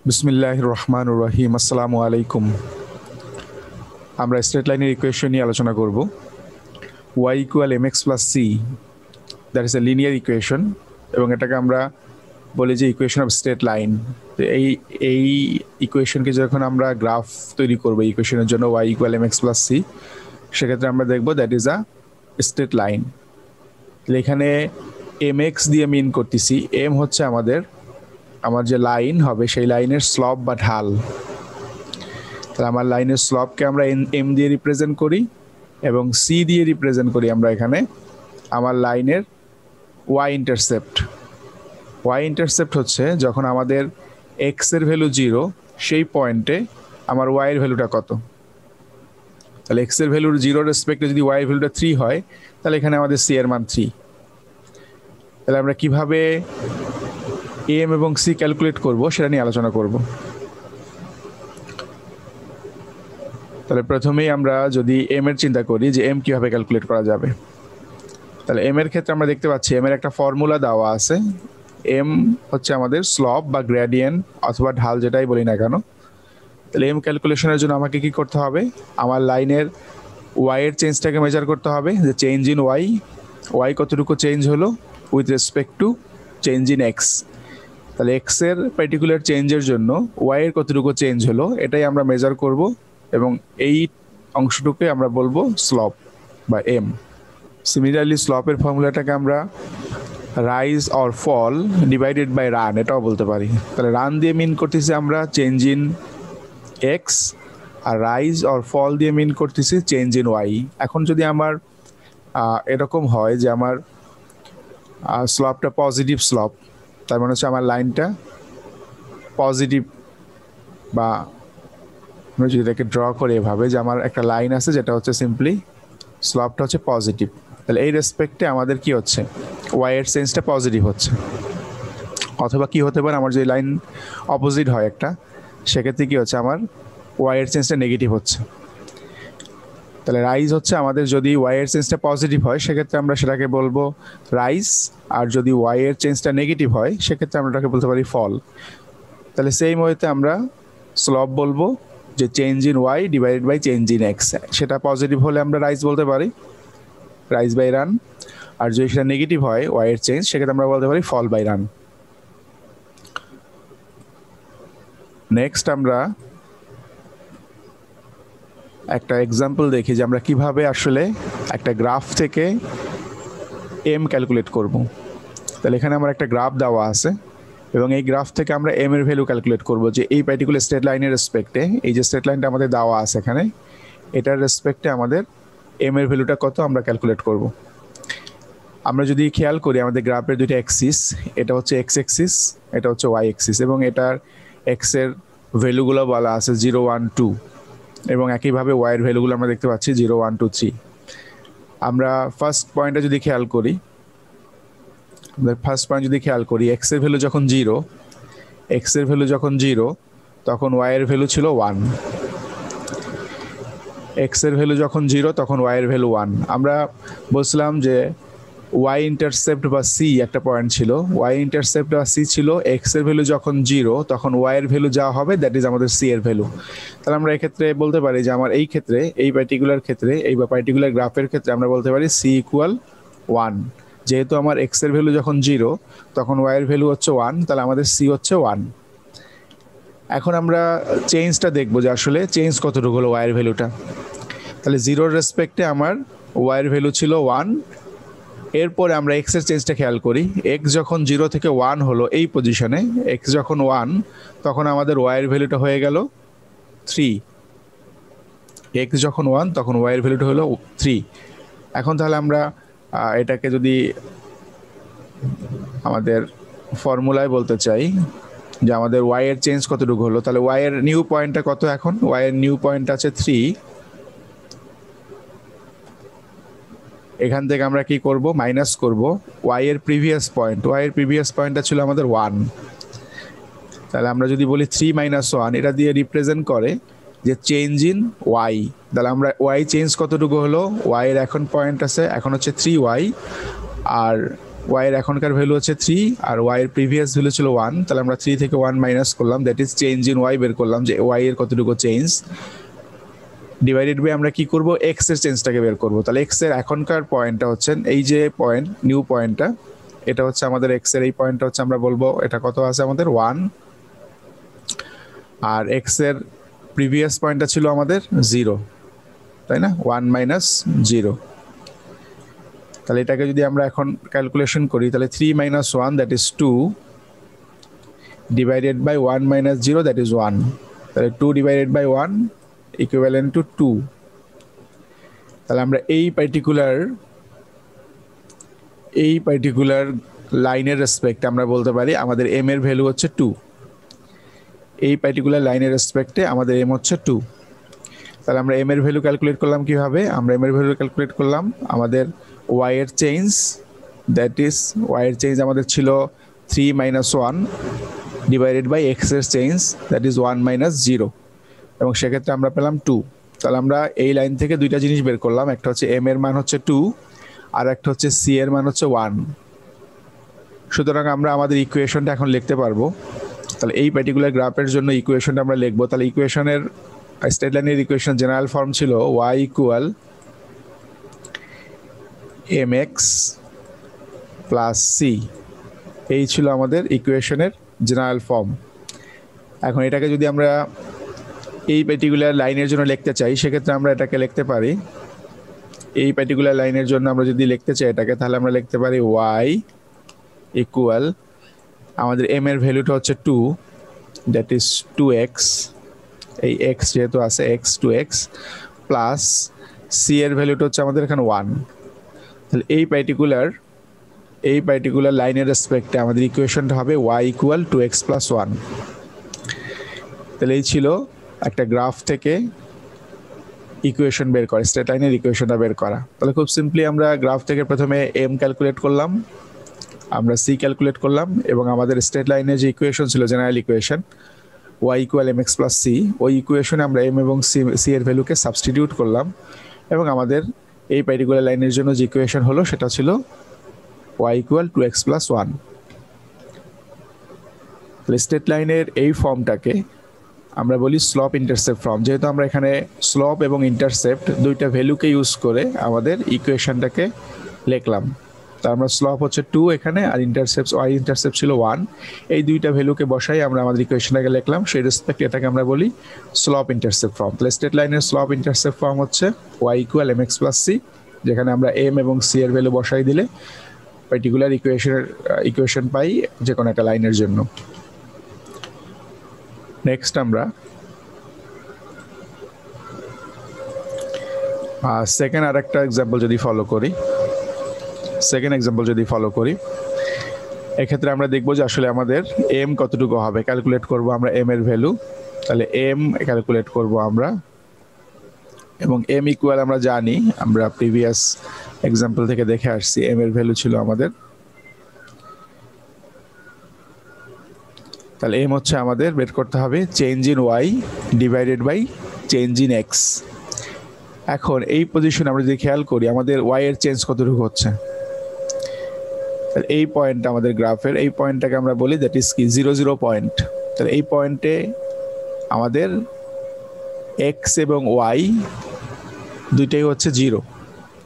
বিসমিল্লাহির রহমানির রহিম। আসসালামু আলাইকুম। আমরা স্ট্রেট লাইনের ইকুয়েশন নিয়ে আলোচনা করব। y equal mx plus C, that is a linear equation, এবং এটাকে আমরা বলি যে ইকুয়েশন অফ স্ট্রেট লাইন। এই এই ইকুয়েশনকে যখন আমরা গ্রাফ তৈরি করবো ইকুয়েশনের জন্য y equal mx plus C, সেক্ষেত্রে আমরা দেখব that is a straight line. এখানে mx দিয়ে মিন করতেছি, m হচ্ছে আমার যে লাইন হবে সেই লাইনের স্লপ বা ঢাল। তাহলে আমার লাইনের স্লপকে আমরা এম দিয়ে রিপ্রেজেন্ট করি এবং সি দিয়ে রিপ্রেজেন্ট করি আমরা এখানে আমার লাইনের ওয়াই ইন্টারসেপ্ট। ওয়াই ইন্টারসেপ্ট হচ্ছে যখন আমাদের এক্স এর ভ্যালু 0, সেই পয়েন্টে আমার ওয়াই এর ভ্যালুটা কত। তাহলে এক্স এর ভ্যালুর 0 রেসপেক্টে যদি ওয়াই এর ভ্যালুটা 3 হয়, তাহলে এখানে আমাদের সি এর মান 3। তাহলে আমরা কিভাবে এম এবং সি ক্যালকুলেট করব সেটা নিয়ে আলোচনা করব। তাহলে প্রথমেই আমরা যদি এম এর চিন্তা করি যে এম কিভাবে ক্যালকুলেট করা যাবে, তাহলে এম এর ক্ষেত্রে আমরা দেখতে পাচ্ছি এম এর একটা ফর্মুলা দেওয়া আছে। এম হচ্ছে আমাদের স্লপ বা গ্রেডিয়েন্ট অথবা ঢাল, যেটাই বলি না কেন। তাহলে এম ক্যালকুলেশনের জন্য আমাকে কি করতে হবে, আমার লাইনের ওয়াই এর চেঞ্জটাকে মেজার করতে হবে, যে চেঞ্জ ইন ওয়াই কতটুকু চেঞ্জ হলো with respect to change in X. তাহলে এক্স এর পার্টিকুলার চেঞ্জের জন্য ওয়াই এর কতটুকু চেঞ্জ হলো এটাই আমরা মেজার করব, এবং এই অংশটুকে আমরা বলবো স্লপ বা এম। সিমিলারলি স্লপের ফর্মুলাটাকে আমরা rise or fall divided by run এটাও বলতে পারি। তাহলে রান দিয়ে মিন করতেছি আমরা চেঞ্জ ইন এক্স, আর রাইজ অর ফল দিয়ে মিন করতেছি চেঞ্জ ইন ওয়াই। এখন যদি আমার এরকম হয় যে আমার স্লপটা পজিটিভ স্লপ, তার মানে হচ্ছে আমার লাইনটা পজিটিভ, বা আমি যদি এটাকে ড্র করে এভাবে যে আমার একটা লাইন আছে যেটা হচ্ছে সিম্পলি স্লপটা হচ্ছে পজিটিভ, তাহলে এই রেসপেক্টে আমাদের কি হচ্ছে, ওয়াই এর চেঞ্জটা পজিটিভ হচ্ছে। অথবা কি হতে পারে, আমার যদি লাইন অপোজিট হয় একটা, সেক্ষেত্রে কি হচ্ছে, আমার ওয়াই এর চেঞ্জটা নেগেটিভ হচ্ছে। তাহলে রাইজ হচ্ছে আমাদের, যদি ওয়াই এর চেঞ্জটা পজিটিভ হয় সেক্ষেত্রে আমরা সেটাকে বলবো রাইজ, আর যদি ওয়াই এর চেঞ্জটা নেগেটিভ হয় সেক্ষেত্রে আমরা এটাকে বলতে পারি ফল। তাহলে সেই মুহূর্তে আমরা স্লপ বলবো যে change in Y divided by change in X. সেটা পজিটিভ হলে আমরা রাইজ বলতে পারি, রাইজ বাই রান, আর যদি সেটা নেগেটিভ হয় ওয়াই এর চেঞ্জ, সেক্ষেত্রে আমরা বলতে পারি ফল বাই রান। নেক্সট আমরা একটা এক্সাম্পল দেখি যে আমরা কিভাবে আসলে একটা গ্রাফ থেকে এম ক্যালকুলেট করব। তাহলে এখানে আমার একটা গ্রাফ দেওয়া আছে, এবং এই গ্রাফ থেকে আমরা এম এর ভ্যালু ক্যালকুলেট করব, যে এই পার্টিকুলার স্ট্রেট লাইনের রেসপেক্টে, এই যে স্ট্রেট লাইনটা আমাদের দেওয়া আছে এখানে, এটার রেসপেক্টে আমাদের এম এর ভ্যালুটা কত আমরা ক্যালকুলেট করব। আমরা যদি খেয়াল করি আমাদের গ্রাফের দুইটা অ্যাক্সিস, এটা হচ্ছে এক্স অ্যাক্সিস, এটা হচ্ছে ওয়াই অ্যাক্সিস, এবং এটার এক্সের ভ্যালুগুলো বলা আছে 0, 1, 2, এবং একইভাবে ওয়াইয়ের ভ্যালুগুলো আমরা দেখতে পাচ্ছি 0, 1, 2, 3। আমরা ফার্স্ট পয়েন্টে যদি খেয়াল করি, এক্স এর ভ্যালু যখন 0, তখন ওয়াইয়ের ভ্যালু ছিল 1। এক্স এর ভ্যালু যখন 0 তখন ওয়াইয়ের ভ্যালু 1। আমরা বলছিলাম যে ওয়াই ইন্টারসেপ্ট বা সি একটা পয়েন্ট ছিল, ওয়াই ইন্টারসেপ্ট বা সি ছিল, এক্স এর ভ্যালু যখন 0 তখন ওয়াইয়ের ভ্যালু যা হবে দ্যাট ইজ আমাদের সি এর ভ্যালু। তাহলে আমরা এক্ষেত্রে বলতে পারি যে আমার এই ক্ষেত্রে, এই পার্টিকুলার ক্ষেত্রে, এই বা পার্টিকুলার গ্রাফের ক্ষেত্রে আমরা বলতে পারি সি ইকুয়াল 1। যেহেতু আমার এক্স এর ভ্যালু যখন 0 তখন ওয়াইয়ের ভ্যালু হচ্ছে 1, তাহলে আমাদের সি হচ্ছে 1। এখন আমরা চেঞ্জটা দেখবো যে আসলে চেঞ্জ কতটুকু হলো ওয়াইয়ের ভ্যালুটা। তাহলে 0 রেসপেক্টে আমার ওয়াইয়ের ভ্যালু ছিল 1। এরপরে আমরা এক্স এর চেঞ্জটা খেয়াল করি, এক্স যখন 0 থেকে 1 হলো, এই পজিশনে এক্স যখন 1 তখন আমাদের ওয়াইয়ের ভ্যালুটা হয়ে গেল 3। এক্স যখন 1 তখন ওয়াইয়ের ভ্যালুটা হলো 3। এখন তাহলে আমরা এটাকে যদি আমাদের ফর্মুলায় বলতে চাই যে আমাদের ওয়াই এর চেঞ্জ কতটুকু হলো, তাহলে ওয়াই এর নিউ পয়েন্টটা কত, এখন ওয়াই এর নিউ পয়েন্ট আছে 3। এখান থেকে আমরা কি করব, মাইনাস করব ওয়াই এর প্রিভিয়াস পয়েন্ট। ওয়াই এর প্রিভিয়াস পয়েন্টটা ছিল আমাদের 1। তাহলে আমরা যদি বলি 3 - 1, এটা দিয়ে রিপ্রেজেন্ট করে যে চেঞ্জ ইন ওয়াই। তাহলে আমরা ওয়াই চেঞ্জ কতটুকু হলো, ওয়াই এর এখন পয়েন্ট আছে, এখন হচ্ছে 3y, আর y এর এখনকার ভ্যালু হচ্ছে 3 আর y এর প্রিভিয়াস ভ্যালু ছিল 1, তাহলে আমরা 3 থেকে 1 মাইনাস করলাম, that is change in y বের করলাম যে y এর কতটুকু চেঞ্জ, ডিভাইডেড বাই আমরা কি করব x এর চেঞ্জটাকে বের করব। তাহলে x এর এখনকার পয়েন্টটা হচ্ছে এই যে পয়েন্ট নিউ পয়েন্টটা, এটা হচ্ছে আমাদের x এর এই পয়েন্টটা হচ্ছে আমরা বলবো এটা কত আছে আমাদের 1, আর x এর প্রিভিয়াস পয়েন্টটা ছিল আমাদের 0, তাই না, 1 মাইনাস 0। তাহলে এটাকে যদি আমরা এখন ক্যালকুলেশন করি তাহলে 3 minus 1 that is 2 divided by 1 minus 0 that is 1, তাহলে 2 ডিভাইডেড বাই 1 ইকুইভ্যালেন্ট টু 2। তাহলে আমরা এই পার্টিকুলার লাইনের রেসপেক্টে আমরা বলতে পারি আমাদের m এর ভ্যালু হচ্ছে 2, এই পার্টিকুলার লাইনের রেসপেক্টে আমাদের m হচ্ছে 2। তাহলে আমরা m এর ভ্যালু ক্যালকুলেট করলাম কিভাবে, আমরা m এর ভ্যালু ক্যালকুলেট করলাম আমাদের y এর চেঞ্জ, দ্যাট ইজ y এর চেঞ্জ আমাদের ছিল 3 মাইনাস 1 ডিভাইডেড বাই x এর চেঞ্জ দ্যাট ইজ 1 মাইনাস 0, এবং সেক্ষেত্রে আমরা পেলাম 2। তাহলে আমরা এই লাইন থেকে দুইটা জিনিস বের করলাম, একটা হচ্ছে m এর মান হচ্ছে 2 আর একটা হচ্ছে c এর মান হচ্ছে 1। সুতরাং আমরা আমাদের ইকুয়েশনটা এখন লিখতে পারবো। তাহলে এই পার্টিকুলার গ্রাফের জন্য ইকুয়েশনটা আমরা লিখবো। তাহলে ইকুয়েশনের স্ট্রেট লাইনের ইকুয়েশন জেনারেল ফর্ম ছিল y equal mx plus c, এই ছিল আমাদের ইকুয়েশনের জেনারেল ফর্ম। এখন এটাকে যদি আমরা এই পার্টিকুলার লাইনের জন্য লিখতে চাই সেক্ষেত্রে আমরা এটাকে লিখতে পারি, এই পার্টিকুলার লাইনের জন্য আমরা যদি লিখতে চাই এটাকে তাহলে আমরা লিখতে পারি y ইকুয়াল আমাদের m এর ভ্যালুটা হচ্ছে 2 দ্যাট ইজ 2x, এই x যেহেতু আছে x 2x প্লাস c এর ভ্যালুটা হচ্ছে আমাদের এখানে 1। তাহলে এই পার্টিকুলার লাইনের রেসপেক্টে আমাদের ইকুয়েশনটা হবে y ইকুয়াল 2x প্লাস 1। তাহলে এই ছিল একটা গ্রাফ থেকে ইকুয়েশন বের করা, স্ট্রেট লাইনের ইকুয়েশনটা বের করা। তাহলে খুব সিম্পলি আমরা গ্রাফ থেকে প্রথমে m ক্যালকুলেট করলাম, আমরা c ক্যালকুলেট করলাম, এবং আমাদের স্ট্রেট লাইনের যে ইকুয়েশন ছিল general equation y equal mx plus c, ওই ইকুয়েশনে আমরা m এবং c এর ভ্যালুকে সাবস্টিটিউট করলাম, এবং আমাদের এই পার্টিকুলার লাইনের জন্য যে ইকুয়েশন হলো সেটা ছিল y ইকুয়াল 2x প্লাস 1। তাহলে স্ট্রেট লাইনের এই ফর্মটাকে আমরা বলি স্লপ ইন্টারসেপ্ট ফর্ম, যেহেতু আমরা এখানে স্লপ এবং ইন্টারসেপ্ট দুইটা ভ্যালুকে ইউজ করে আমাদের ইকুয়েশনটাকে লিখলাম। তা আমরা স্লপ হচ্ছে 2 এখানে, আর y ইন্টারসেপ্ট ছিল 1, এই দুইটা ভ্যালুকে বসাই আমরা আমাদের ইকুয়েশনটাকে লিখলাম, সেই রেসপেক্ট এটাকে আমরা বলি স্লপ ইন্টারসেপ্ট ফর্ম। তাহলে স্ট্রেট লাইনের স্লপ ইন্টারসেপ্ট ফর্ম হচ্ছে y equal mx plus c, যেখানে আমরা m এবং c এর ভ্যালু বসাই দিলে পার্টিকুলার ইকুয়েশন পাই যে কোনো একটা লাইনের জন্য। নেক্সট আমরা সেকেন্ড আরেকটা এক্সাম্পল যদি ফলো করি, এক্ষেত্রে আমরা দেখব যে আসলে আমাদের m কতটুকু হবে, ক্যালকুলেট করব আমরা m এর ভ্যালু। তাহলে m ক্যালকুলেট করব আমরা, এবং m ইকুয়াল আমরা জানি, আমরা প্রিভিয়াস এক্সাম্পল থেকে দেখে আসছি m এর ভ্যালু ছিল আমাদের, তাহলে m হচ্ছে আমাদের বের করতে হবে change in y divided by change in x। এখন এই পজিশনে আমরা যদি খেয়াল করি আমাদের y এর চেঞ্জ কতটুকু হচ্ছে, তাহলে এই পয়েন্টটা আমাদের গ্রাফের এই পয়েন্টটাকে আমরা বলি দ্যাট ইজ কি 0 0 পয়েন্ট। তাহলে এই পয়েন্টে আমাদের x এবং y দুইটাই হচ্ছে 0,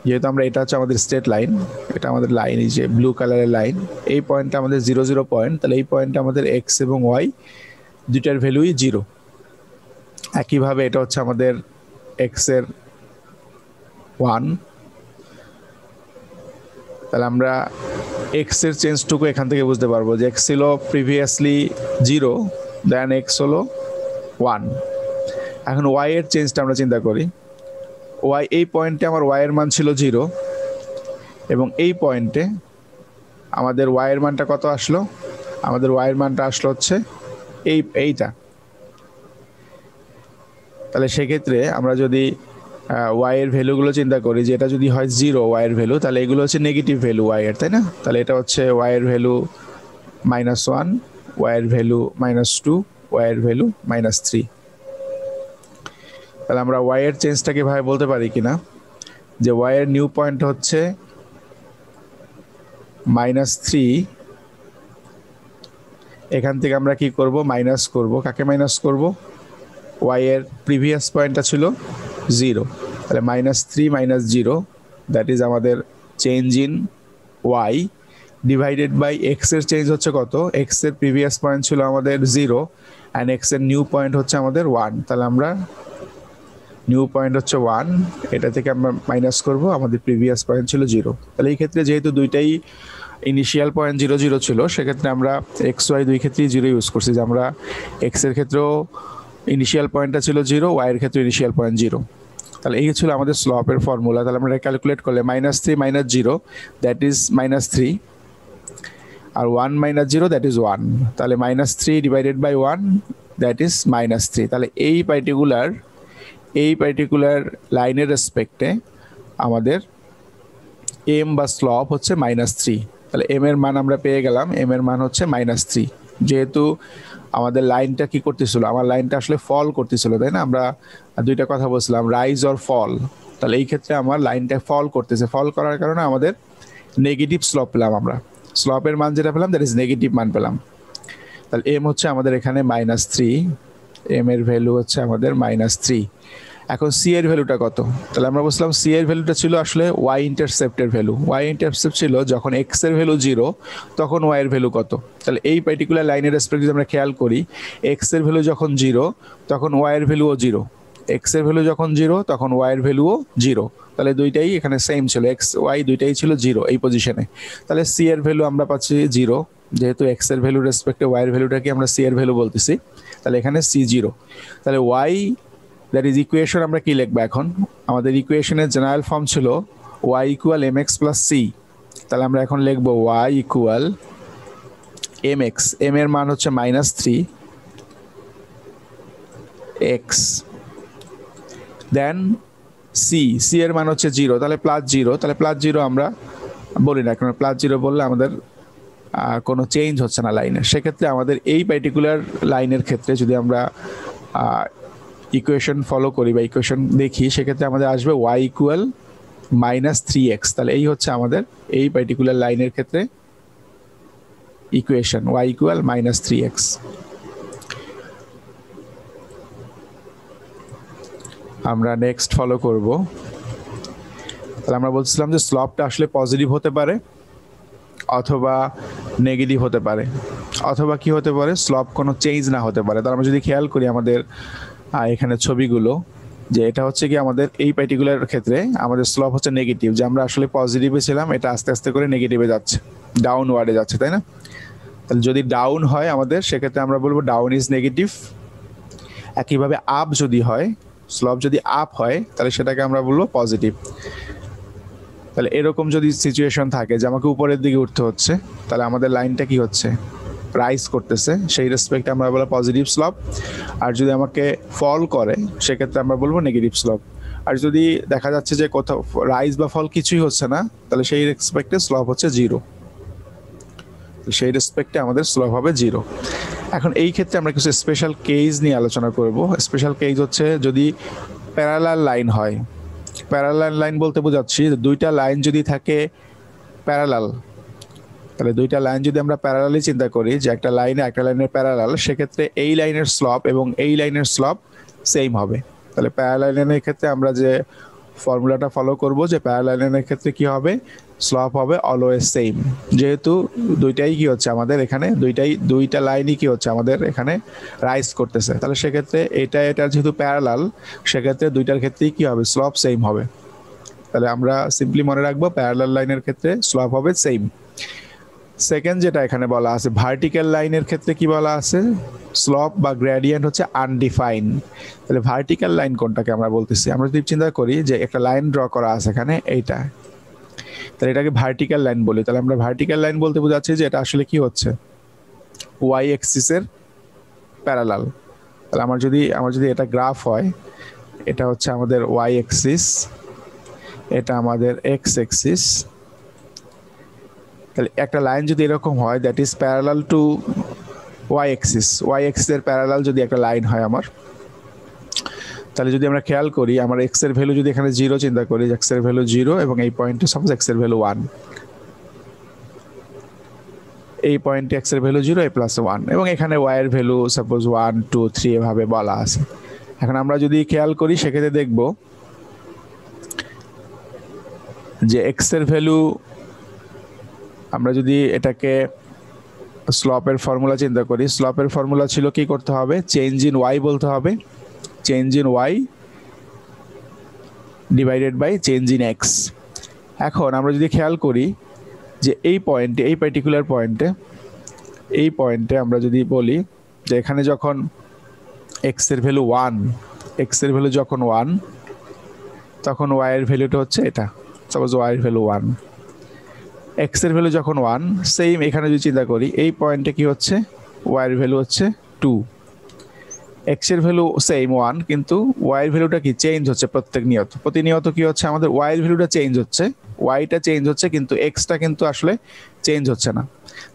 যেহেতু আমরা এটা হচ্ছে আমাদের স্ট্রেট লাইন, এটা আমাদের লাইন, এই যে ব্লু কালারের লাইন, এই পয়েন্টটা আমাদের 0 0 পয়েন্ট। তাহলে এই পয়েন্টে আমাদের x এবং y দুইটার ভ্যালুই 0। একইভাবে এটা হচ্ছে আমাদের x এর 1, তাহলে আমরা x এর চেঞ্জটুকু এখান থেকে বুঝতে পারবো যে x ছিল প্রিভিয়াসলি 0, দেন x হলো 1। এখন y এর চেঞ্জটা আমরা চিন্তা করি, y এই পয়েন্টে আমার y এর মান ছিল 0, এবং এই পয়েন্টে আমাদের y এর মানটা কত আসলো, আমাদের y এর মানটা আসলো হচ্ছে এইটা। তাহলে সেক্ষেত্রে আমরা যদি y এর ভ্যালুগুলো চিন্তা করি যে এটা যদি হয় 0 y এর ভ্যালু, তাহলে এগুলো হচ্ছে নেগেটিভ ভ্যালু y এর, তাই না? তাহলে এটা হচ্ছে y এর ভ্যালু -1, y এর ভ্যালু -2, y এর ভ্যালু -3। তাহলে আমরা y এর চেঞ্জটাকে ভাবে বলতে পারি কিনা যে y এর নিউ পয়েন্ট হচ্ছে -3 এখান থেকে আমরা কি করব মাইনাস করব কাকে মাইনাস করব y এর প্রিভিয়াস পয়েন্টটা ছিল 0 তাহলে -3 - 0 দ্যাট ইজ আমাদের change in y divided by x এর চেঞ্জ হচ্ছে কত x এর প্রিভিয়াস পয়েন্ট ছিল আমাদের 0 এন্ড x এর নিউ পয়েন্ট হচ্ছে আমাদের 1 তাহলে আমরা নিউ পয়েন্ট হচ্ছে 1 এটা থেকে আমরা মাইনাস করব আমাদের প্রিভিয়াস পয়েন্ট ছিল 0 তাহলে এই ক্ষেত্রে যেহেতু দুইটাই ইনিশিয়াল পয়েন্ট 0 0 ছিল সেক্ষেত্রে আমরা x y দুই ক্ষেত্রেই 0 ইউজ করছি যে আমরা x এর ক্ষেত্রেও ইনিশিয়াল পয়েন্টটা ছিল 0 y এর ক্ষেত্রে ইনিশিয়াল পয়েন্ট 0 তাহলে এই ছিল আমাদের স্লোপের ফর্মুলা তাহলে আমরা ক্যালকুলেট করলে -3 - 0 দ্যাট ইজ -3 আর 1 - 0 দ্যাট ইজ 1 তাহলে -3 ডিভাইডেড বাই 1 দ্যাট ইজ -3 তাহলে এই পার্টিকুলার লাইনের রেসপেক্টে আমাদের m বা স্লপ হচ্ছে -3 তাহলে m এর মান আমরা পেয়ে গেলাম m এর মান হচ্ছে -3 যেহেতু আমাদের লাইনটা কি করতেছিল আমার লাইনটা আসলে ফল করতেছিল তাই না আমরা দুইটা কথা বলছিলাম রাইজ অর ফল তাহলে এই ক্ষেত্রে আমার লাইনটা ফল করতেছে ফল করার কারণে আমাদের নেগেটিভ স্লপ পেলাম আমরা স্লপের মান যেটা পেলাম দ্যাট ইজ নেগেটিভ মান পেলাম তাহলে m হচ্ছে আমাদের এখানে -3 m এর ভ্যালু হচ্ছে আমাদের -3 এখন c এর ভ্যালুটা কত তাহলে আমরা বলছিলাম c এর ভ্যালুটা ছিল আসলে y ইন্টারসেপ্টের ভ্যালু y ইন্টারসেপ্ট ছিল যখন x এর ভ্যালু 0 তখন y এর ভ্যালু কত তাহলে এই পার্টিকুলার লাইনের রেসপেক্ট যদি আমরা খেয়াল করি x এর ভ্যালু যখন 0 তখন y এর ভ্যালুও 0 x এর ভ্যালু যখন 0 তখন y এর ভ্যালুও 0 তাহলে দুইটাই এখানে সেম ছিল x y দুইটাই ছিল 0 এই পজিশনে তাহলে c এর ভ্যালু আমরা পাচ্ছি 0 যেহেতু x এর ভ্যালু রেসপেক্টে y এর ভ্যালুটাকে আমরা c এর ভ্যালু বলতেছি তাহলে এখানে c 0 তাহলে y দ্যাট ইজ ইকুয়েশন আমরা কি লিখব এখন আমাদের ইকুয়েশনের জেনারেল ফর্ম ছিল y = mx + c তাহলে আমরা এখন লিখব y = mx m এর মান হচ্ছে -3 x দেন c এর মান হচ্ছে 0 তাহলে +0 তাহলে +0 আমরা বলি না কারণ +0 বললে আমাদের কোনো চেঞ্জ হচ্ছে না লাইনে সেক্ষেত্রে আমাদের এই পার্টিকুলার লাইনের ক্ষেত্রে যদি আমরা ইকুয়েশন ফলো করি বা ইকুয়েশন দেখি সেক্ষেত্রে আমাদের আসবে y = -3x তাহলে এই হচ্ছে আমাদের এই পার্টিকুলার লাইনের ক্ষেত্রে ইকুয়েশন y = -3x আমরা নেক্সট ফলো করব তাহলে আমরা বলছিলাম যে স্লপটা আসলে পজিটিভ হতে পারে অথবা নেগেটিভ হতে পারে অথবা কি হতে পারে স্লপ কোনো চেঞ্জ না হতে পারে তাহলে আমরা যদি খেয়াল করি আমাদের এখানে ছবিগুলো যে এটা হচ্ছে কি আমাদের এই পার্টিকুলার ক্ষেত্রে আমাদের স্লপ হচ্ছে নেগেটিভ যে আমরা আসলে পজিটিভে ছিলাম এটা আস্তে আস্তে করে নেগেটিভে যাচ্ছে ডাউনওয়ার্ডে যাচ্ছে তাই না তাহলে যদি ডাউন হয় আমাদের সেক্ষেত্রে আমরা বলবো ডাউন ইজ নেগেটিভ একইভাবে আপ যদি হয় স্লপ যদি আপ হয় তাহলে সেটাকে আমরা বলবো পজিটিভ তাহলে এরকম যদি সিচুয়েশন থাকে যে আমাকে উপরের দিকে উঠতে হচ্ছে তাহলে আমাদের লাইনটা কি হচ্ছে রাইজ করতেছে সেই রেসপেক্টে আমরা বলবো পজিটিভ স্লপ আর যদি আমাকে ফল করে সেক্ষেত্রে আমরা বলবো নেগেটিভ স্লপ আর যদি দেখা যাচ্ছে যে কোথাও রাইজ বা ফল কিছুই হচ্ছে না তাহলে সেই রেসপেক্টে স্লপ হচ্ছে 0 সেই রেসপেক্টে আমাদের স্লপ হবে 0 এখন এই ক্ষেত্রে আমরা কিছু স্পেশাল কেস নিয়ে আলোচনা করব স্পেশাল কেস হচ্ছে যদি প্যারালাল লাইন হয় প্যারালাল লাইন বলতে বোঝাচ্ছি দুইটা লাইন যদি থাকে প্যারালাল তাহলে দুইটা লাইন যদি আমরা প্যারালালি চিন্তা করি যে একটা লাইনের প্যারালাল সেক্ষেত্রে এই লাইনের স্লপ এবং এই লাইনের স্লপ সেম হবে তাহলে প্যারালাল লাইনের ক্ষেত্রে আমরা যে ফর্মুলাটা ফলো করব যে প্যারালাল লাইনের ক্ষেত্রে কি হবে স্লপ হবে অলওয়েজ সেম যেহেতু দুইটাই কি হচ্ছে আমাদের এখানে দুইটা লাইনই কি হচ্ছে আমাদের এখানে রাইজ করতেছে তাহলে সেক্ষেত্রে এটা যেহেতু প্যারালাল সেক্ষেত্রে দুইটার ক্ষেত্রেই কি হবে স্লপ সেম হবে তাহলে আমরা সিম্পলি মনে রাখবো প্যারালাল লাইনের ক্ষেত্রে স্লপ হবে সেম সেকেন্ড যেটা এখানে বলা আছে ভার্টিক্যাল লাইনের ক্ষেত্রে কি বলা আছে স্লপ বা গ্রেডিয়েন্ট হচ্ছে আনডিফাইন তাহলে ভার্টিক্যাল লাইন কোনটাকে আমরা বলতেছি আমরা যদি চিন্তা করি যে একটা লাইন ড্র করা আছে এখানে এইটা তাহলে এটাকে ভার্টিক্যাল লাইন বলি তাহলে আমরা ভার্টিক্যাল লাইন বলতে বোঝাচ্ছি যে এটা আসলে কি হচ্ছে y অ্যাক্সিসের প্যারালাল তাহলে আমার যদি এটা গ্রাফ হয় এটা হচ্ছে আমাদের y অ্যাক্সিস এটা আমাদের x অ্যাক্সিস তাহলে একটা লাইন যদি এরকম হয় that is parallel to y অ্যাক্সিসের প্যারালাল যদি একটা লাইন হয় আমার তাহলে যদি আমরা খেয়াল করি আমার x এর ভ্যালু যদি এখানে 0 চিন্তা করি x এর ভ্যালু 0 এবং এই পয়েন্টে সাপোজ x এর ভ্যালু 1 এই পয়েন্টে এক্স এর ভ্যালু 0 এ প্লাস 1 এবং এখানে ওয়াই এর ভ্যালু সাপোজ 1 2 3 এভাবে বলা আছে। এখন আমরা যদি খেয়াল করি সেক্ষেত্রে দেখব যে এক্স এর ভ্যালু আমরা যদি এটাকে স্লপের ফর্মুলা চিন্তা করি, স্লপের ফর্মুলা ছিল কি করতে হবে, চেঞ্জ ইন ওয়াই বলতে হবে, change in Y divided by change in X. এখন আমরা যদি খেয়াল করি যে এই পয়েন্টে, এই পার্টিকুলার পয়েন্টে আমরা যদি বলি যে এখানে যখন এক্স এর ভ্যালু 1, এক্স এর ভ্যালু যখন 1 তখন ওয়াই এর ভ্যালুটা হচ্ছে এটা, সাপোজ ওয়াই এর ভ্যালু 1, এক্স এর ভ্যালু যখন 1 সেম এখানে যদি চিন্তা করি এই পয়েন্টে কি হচ্ছে, ওয়াই এর ভ্যালু হচ্ছে 2, এক্স এর ভ্যালু সেম 1 কিন্তু ওয়াই এর ভ্যালুটা কি চেঞ্জ হচ্ছে প্রতিনিয়ত কি হচ্ছে আমাদের ওয়াই এর ভ্যালুটা চেঞ্জ হচ্ছে, ওয়াইটা চেঞ্জ হচ্ছে কিন্তু এক্সটা কিন্তু আসলে চেঞ্জ হচ্ছে না।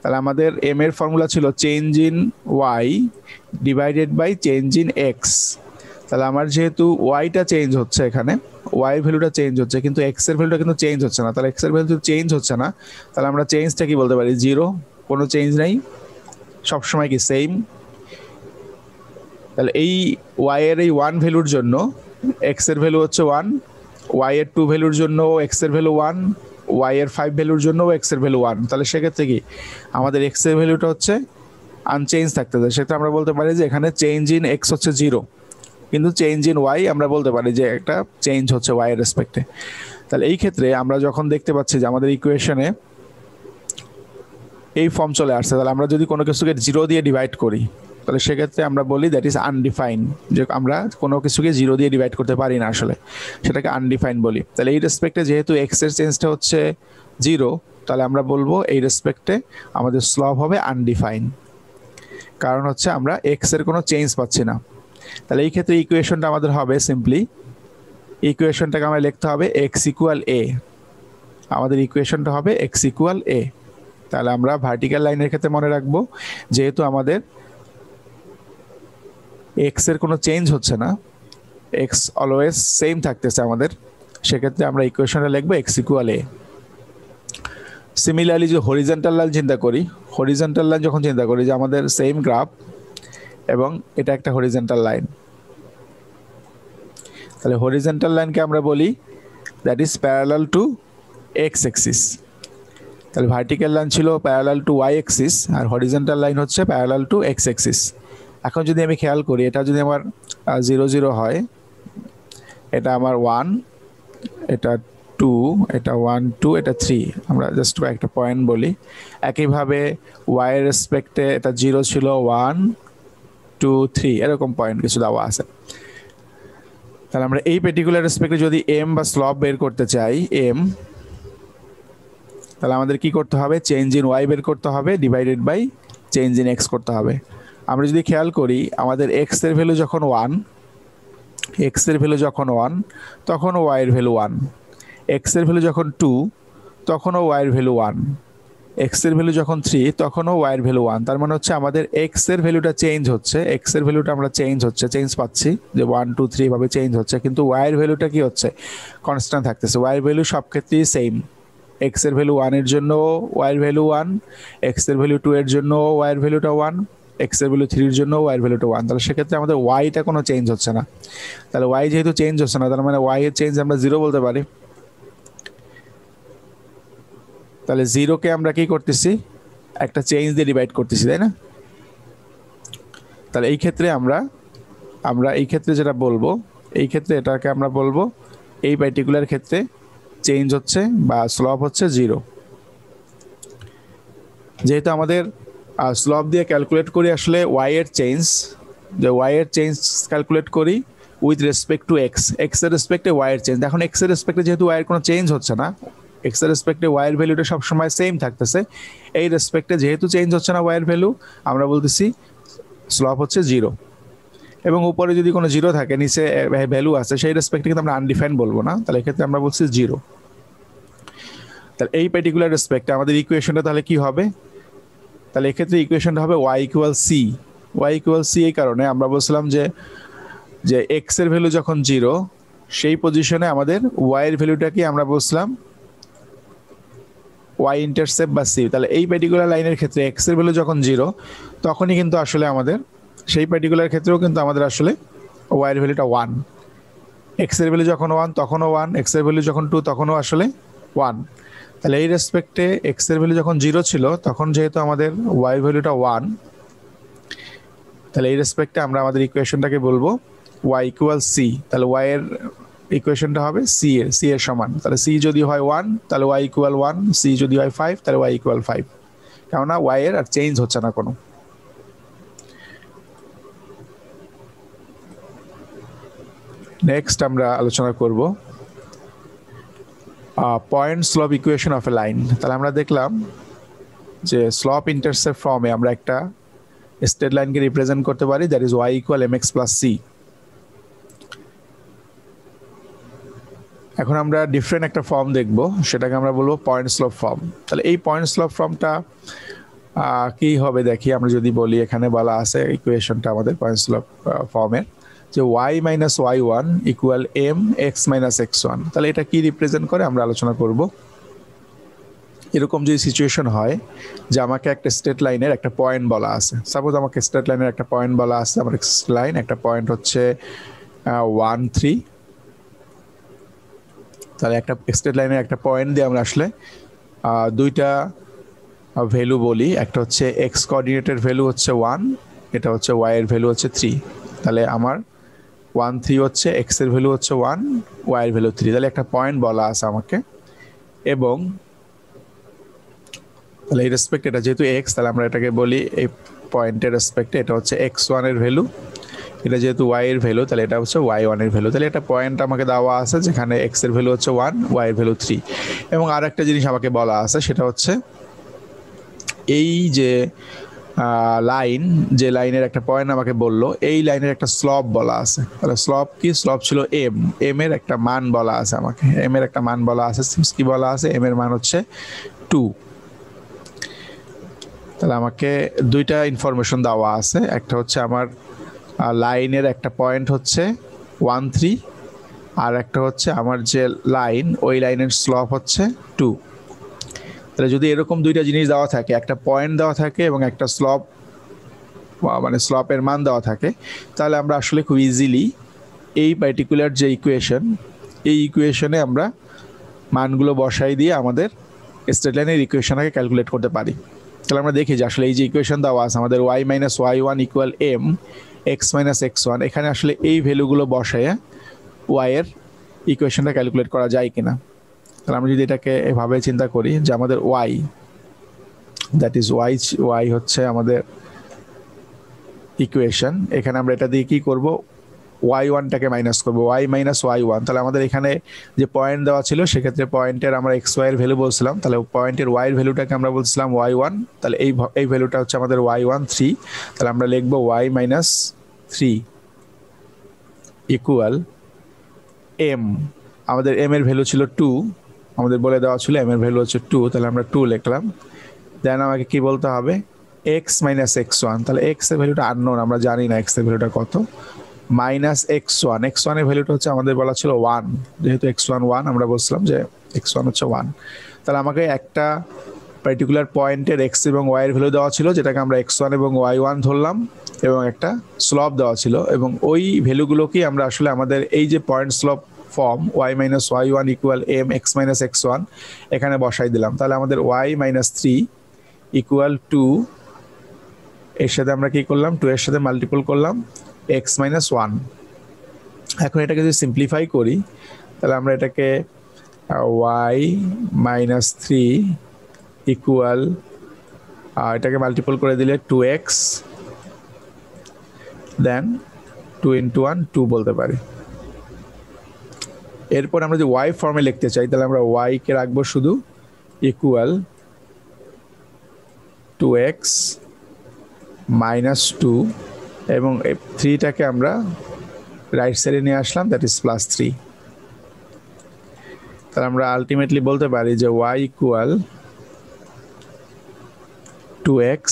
তাহলে আমাদের এম এর ফর্মুলা ছিল change in Y divided by change in X. তাহলে আমার যেহেতু ওয়াইটা চেঞ্জ হচ্ছে, এখানে ওয়াই ভ্যালুটা চেঞ্জ হচ্ছে কিন্তু এক্স এর ভ্যালুটা কিন্তু চেঞ্জ হচ্ছে না, তাহলে এক্স এর ভ্যালু চেঞ্জ হচ্ছে না, তাহলে আমরা চেঞ্জটা কি বলতে পারি, 0, কোনো চেঞ্জ নাই, সবসময় কি সেম। তাহলে এই ওয়াই এর এই 1 ভ্যালুর জন্য এক্স এর ভ্যালু হচ্ছে 1, ওয়াই এর 2 ভ্যালুর জন্য এক্স এর ভ্যালু 1, ওয়াই এর 5 ভ্যালুর জন্য এক্স এর ভ্যালু 1। তাহলে সেক্ষেত্রে কি আমাদের এক্স এর ভ্যালুটা হচ্ছে আনচেঞ্জ থাকতে যায়, সেটা আমরা বলতে পারি যে এখানে চেঞ্জ ইন এক্স হচ্ছে 0 কিন্তু চেঞ্জ ইন ওয়াই আমরা বলতে পারি যে একটা চেঞ্জ হচ্ছে ওয়াই এর রেসপেক্টে। তাহলে এই ক্ষেত্রে আমরা যখন দেখতে পাচ্ছি যে আমাদের ইকুয়েশনে এই ফর্ম চলে আসছে, তাহলে আমরা যদি কোনো কিছুকে 0 দিয়ে ডিভাইড করি তাহলে সেক্ষেত্রে আমরা বলি দ্যাট ইজ আনডিফাইন, যে আমরা কোনো কিছুকে 0 দিয়ে ডিভাইড করতে পারি না আসলে, সেটাকে আনডিফাইন বলি। তাহলে এই রেসপেক্টে যেহেতু এক্স এর চেঞ্জটা হচ্ছে 0 তাহলে আমরা বলবো এই রেসপেক্টে আমাদের স্লপ হবে আনডিফাইন, কারণ হচ্ছে আমরা এক্স এর কোনো চেঞ্জ পাচ্ছি না। তাহলে এই ক্ষেত্রে ইকুয়েশনটা আমাদের হবে সিম্পলি, ইকুয়েশনটাকে আমরা লিখতে হবে এক্স ইকুয়াল এ, আমাদের ইকুয়েশনটা হবে এক্স ইকুয়াল এ। তাহলে আমরা ভার্টিক্যাল লাইনের ক্ষেত্রে মনে রাখবো যেহেতু আমাদের এক্স এর কোনো চেঞ্জ হচ্ছে না, এক্স অলওয়েজ সেম থাকতেছে আমাদের, সেক্ষেত্রে আমরা ইকুয়েশনটা লিখবো এক্স ইকুয়াল এ। সিমিলারলি যে হরিজন্টাল লাইন চিন্তা করি, হরিজন্টাল লাইন যখন চিন্তা করি যে আমাদের সেম গ্রাফ এবং এটা একটা হরিজন্টাল লাইন, তাহলে হরিজন্টাল লাইনকে আমরা বলি that is parallel to X axis. তাহলে ভার্টিক্যাল লাইন ছিল প্যারালাল টু ওয়াই অ্যাক্সিস আর হরিজন্টাল লাইন হচ্ছে প্যারালাল টু এক্স অ্যাক্সিস। এখন যদি আমি খেয়াল করি এটা যদি আমার 0 0 হয়, এটা আমার 1, এটা 2, এটা 1 2, এটা 3, আমরা জাস্ট কয়েকটা পয়েন্ট বলি। একইভাবে ওয়াই এর রেসপেক্টে এটা 0 ছিল, 1 2 3 এরকম পয়েন্ট কিছু দেওয়া আছে। তাহলে আমরা এই পার্টিকুলার রেসপেক্টে যদি এম বা স্লপ বের করতে চাই এম, তাহলে আমাদের কি করতে হবে, চেঞ্জ ইন ওয়াই বের করতে হবে divided by change in X করতে হবে। আমরা যদি খেয়াল করি আমাদের এক্স এর ভ্যালু যখন 1, এক্স এর ভ্যালু যখন 1 তখন ওয়াই এর ভ্যালু 1, এক্স এর ভ্যালু যখন 2 তখনও ওয়াই এর ভ্যালু 1, এক্স এর ভ্যালু যখন 3 তখনও ওয়াই এর ভ্যালু 1। তার মানে হচ্ছে আমাদের এক্স এর ভ্যালুটা চেঞ্জ হচ্ছে, এক্স এর ভ্যালুটা আমরা চেঞ্জ পাচ্ছি যে 1 2 3 ভাবে চেঞ্জ হচ্ছে, কিন্তু ওয়াই এর ভ্যালুটা কি হচ্ছে, কনস্ট্যান্ট থাকতেছে। ওয়াই এর ভ্যালু সব ক্ষেত্রেই সেম, এক্স এর ভ্যালু 1 এর জন্য ওয়াই এর ভ্যালু 1, এক্স এর ভ্যালু 2 এর জন্য ওয়াই এর ভ্যালুটা 1, এক্স এর ভ্যালু 3 এর জন্য ওয়াই এর ভ্যালুটা 1। তাহলে সেক্ষেত্রে আমাদের ওয়াইটা কোনো চেঞ্জ হচ্ছে না। তাহলে ওয়াই যেহেতু চেঞ্জ হচ্ছে না তার মানে ওয়াই এর চেঞ্জ আমরা 0 বলতে পারি। তাহলে 0কে আমরা কি করতেছি, একটা চেঞ্জ দিয়ে ডিভাইড করতেছি, তাই না? তাহলে এই ক্ষেত্রে আমরা এই ক্ষেত্রে যেটা বলবো, এই ক্ষেত্রে এটাকে আমরা বলবো এই পার্টিকুলার ক্ষেত্রে চেঞ্জ হচ্ছে বা স্লপ হচ্ছে 0। যেহেতু আমাদের স্লপ দিয়ে ক্যালকুলেট করি আসলে ওয়াই এর চেঞ্জ, যে ওয়াই এর চেঞ্জ ক্যালকুলেট করি with respect to x, x এর রেসপেক্টে ওয়াই এর চেঞ্জ। এখন এক্স এর রেসপেক্টে যেহেতু ওয়াই এর কোনো চেঞ্জ হচ্ছে না, এক্স এর রেসপেক্টে ওয়াই এর ভ্যালুটা সবসময় সেম থাকতেছে, এই রেসপেক্টে যেহেতু চেঞ্জ হচ্ছে না ওয়াই এর ভ্যালু, আমরা বলতেছি স্লপ হচ্ছে 0। এবং উপরে যদি কোনো 0 থাকে নিচে ভ্যালু আছে সেই রেসপেক্টে কিন্তু আমরা আনডিফাইন বলবো না, তাহলে এক্ষেত্রে আমরা বলছি 0। তাহলে এই পার্টিকুলার রেসপেক্টে আমাদের ইকুয়েশনটা তাহলে কি হবে, তাহলে এক্ষেত্রে ইকুয়েশনটা হবে Y equal C. Y equal C এই কারণে আমরা বলছিলাম যে এক্স এর ভ্যালু যখন 0 সেই পজিশনে আমাদের ওয়াই এর ভ্যালুটাকে আমরা বলছিলাম ওয়াই ইন্টারসেপ্ট বা সি, তাহলে এই পার্টিকুলার লাইনের ক্ষেত্রে এক্স এর ভ্যালু যখন 0 তখনই কিন্তু আসলে আমাদের সেই পার্টিকুলার ক্ষেত্রেও কিন্তু আমাদের আসলে ওয়াই এর ভ্যালুটা 1, এক্স এর ভ্যালু যখন 1 তখনও 1, এক্স এর ভ্যালু যখন 2 তখনও আসলে 1। তাহলে এই রেসপেক্টে এক্স এর ভ্যালু যখন 0 ছিল তখন যেহেতু আমাদের ওয়াই ভ্যালুটা 1, তাহলে এই রেসপেক্টে আমরা আমাদের ইকুয়েশনটাকে বলবো y ইকুয়াল সি। তাহলে y এর ইকুয়েশনটা হবে সি এর সমান। তাহলে সি যদি হয় 1 তাহলে y ইকুয়াল 1, সি যদি হয় 5 তাহলে y ইকুয়াল 5, কেননা y এর আর চেঞ্জ হচ্ছে না কোনো। নেক্সট আমরা আলোচনা করব point slope equation of A line. তাহলে আমরা দেখলাম যে স্লপ ইন্টারসেপ্ট ফর্মে আমরা একটা স্ট্রেট লাইনকে রিপ্রেজেন্ট করতে পারি, that is y equal mx plus c। এখন আমরা ডিফারেন্ট একটা ফর্ম দেখব, সেটাকে আমরা বলবো পয়েন্ট স্লপ ফর্ম। তাহলে এই পয়েন্ট স্লপ ফর্মটা কি হবে দেখি। আমরা যদি বলি, এখানে বলা আছে ইকুয়েশনটা আমাদের পয়েন্ট স্লপ ফর্মের যে y minus y1 equal m x minus x1। তাহলে এটা কি রিপ্রেজেন্ট করে আমরা আলোচনা করব। এরকম যদি সিচুয়েশন হয় যে আমাকে একটা স্ট্রেট লাইনের একটা পয়েন্ট বলা আছে, সাপোজ আমাকে স্ট্রেট লাইনের একটা পয়েন্ট বলা আছে, আমার লাইন একটা পয়েন্ট হচ্ছে 1 3। তাহলে একটা স্ট্রেট লাইনের একটা পয়েন্ট দিয়ে আমরা আসলে দুইটা ভ্যালু বলি, একটা হচ্ছে এক্স কোঅর্ডিনেটের ভ্যালু হচ্ছে 1, এটা হচ্ছে y এর ভ্যালু হচ্ছে 3। তাহলে আমার 1 3 হচ্ছে এক্স এর ভ্যালু হচ্ছে 1, y এর ভ্যালু 3। তাহলে একটা পয়েন্ট বলা আছে আমাকে, এবং তাহলে এই রেসপেক্ট এটা যেহেতু এক্স, তাহলে আমরা এটাকে বলি এই পয়েন্টের রেসপেক্টে এটা হচ্ছে x1 এর ভ্যালু, এটা যেহেতু y এর ভ্যালু তাহলে এটা হচ্ছে y1 এর ভ্যালু। তাহলে একটা পয়েন্ট আমাকে দেওয়া আছে যেখানে x এর ভ্যালু হচ্ছে 1, y এর ভ্যালু 3। এবং আর একটা জিনিস আমাকে বলা আছে, সেটা হচ্ছে এই যে লাইন, যে লাইনের একটা পয়েন্ট আমাকে বললো, এই লাইনের একটা স্লপ বলা আছে। তাহলে স্লপ কি? স্লপ ছিল এম এর একটা মান বলা আছে আমাকে, এম এর একটা মান বলা আছে। কি বলা আছে? এম এর মান হচ্ছে 2। তাহলে আমাকে দুইটা ইনফরমেশন দেওয়া আছে, একটা হচ্ছে আমার লাইনের একটা পয়েন্ট হচ্ছে 1 3, আর একটা হচ্ছে আমার যে লাইন, ওই লাইনের স্লপ হচ্ছে 2। তাহলে যদি এরকম দুইটা জিনিস দেওয়া থাকে, একটা পয়েন্ট দেওয়া থাকে এবং একটা স্লপ মানে স্লপের মান দেওয়া থাকে, তাহলে আমরা আসলে খুব ইজিলি এই পার্টিকুলার যে ইকুয়েশন, এই ইকুয়েশনে আমরা মানগুলো বসাই দিয়ে আমাদের স্ট্রেট লাইনের ইকুয়েশনটাকে ক্যালকুলেট করতে পারি। তাহলে আমরা দেখি যে আসলে এই যে ইকুয়েশন দেওয়া আছে আমাদের y minus y1 equal m x minus x1, এখানে আসলে এই ভ্যালুগুলো বসায় y এর ইকুয়েশনটা ক্যালকুলেট করা যায় কিনা। তাহলে আমরা যদি এটাকে এভাবে চিন্তা করি যে আমাদের y, দ্যাট ইজ y হচ্ছে আমাদের ইকুয়েশন, এখানে আমরা এটা দিয়ে কি করব, y1টাকে মাইনাস করব, y মাইনাস y1। তাহলে আমাদের এখানে যে পয়েন্ট দেওয়া ছিল সেক্ষেত্রে পয়েন্টের আমরা x y এর ভ্যালু বলছিলাম, তাহলে পয়েন্টের y এর ভ্যালুটাকে আমরা বলছিলাম y1। তাহলে এই ভ্যালুটা হচ্ছে আমাদের y1 3। তাহলে আমরা লিখব y মাইনাস 3 ইকুয়াল m, আমাদের m এর ভ্যালু ছিল 2, আমাদের বলে দেওয়া ছিল m এর ভ্যালু হচ্ছে 2, তাহলে আমরা 2 লিখলাম। দেন আমাকে কি বলতে হবে, x মাইনাস x1। তাহলে x এর ভ্যালুটা আননোন, আমরা জানি না x এর ভ্যালুটা কত, মাইনাস x1 এর ভ্যালুটা হচ্ছে আমাদের বলা ছিল 1, যেহেতু x1 1, আমরা বলছিলাম যে x1 হচ্ছে 1। তাহলে আমাকে একটা পার্টিকুলার পয়েন্টের x এবং y এর ভ্যালু দেওয়া ছিল, যেটাকে আমরা x1 এবং y1 ধরলাম, এবং একটা স্লপ দেওয়া ছিল, এবং ওই ভ্যালুগুলোকে আমরা আসলে আমাদের এই যে point slope form y minus y1 equal m x minus x1 এখানে বসাই দিলাম। তাহলে আমাদের y মাইনাস 3 ইকুয়াল 2, এর সাথে আমরা কি করলাম, 2 এর সাথে মাল্টিপল করলাম x মাইনাস 1। এখন এটাকে যদি সিম্পলিফাই করি, তাহলে আমরা এটাকে y মাইনাস 3 ইকুয়াল, এটাকে মাল্টিপল করে দিলে 2x, দেন 2 ইন্টু 1 2 বলতে পারি। এরপর আমরা যদি y ফর্মে লিখতে চাই, তাহলে আমরা y কে রাখবো শুধু ইকুয়াল 2x মাইনাস 2, এবং 3টাকে আমরা রাইট সাইডে নিয়ে আসলাম, দ্যাট ইজ প্লাস 3। তাহলে আমরা আলটিমেটলি বলতে পারি যে y ইকুয়াল 2x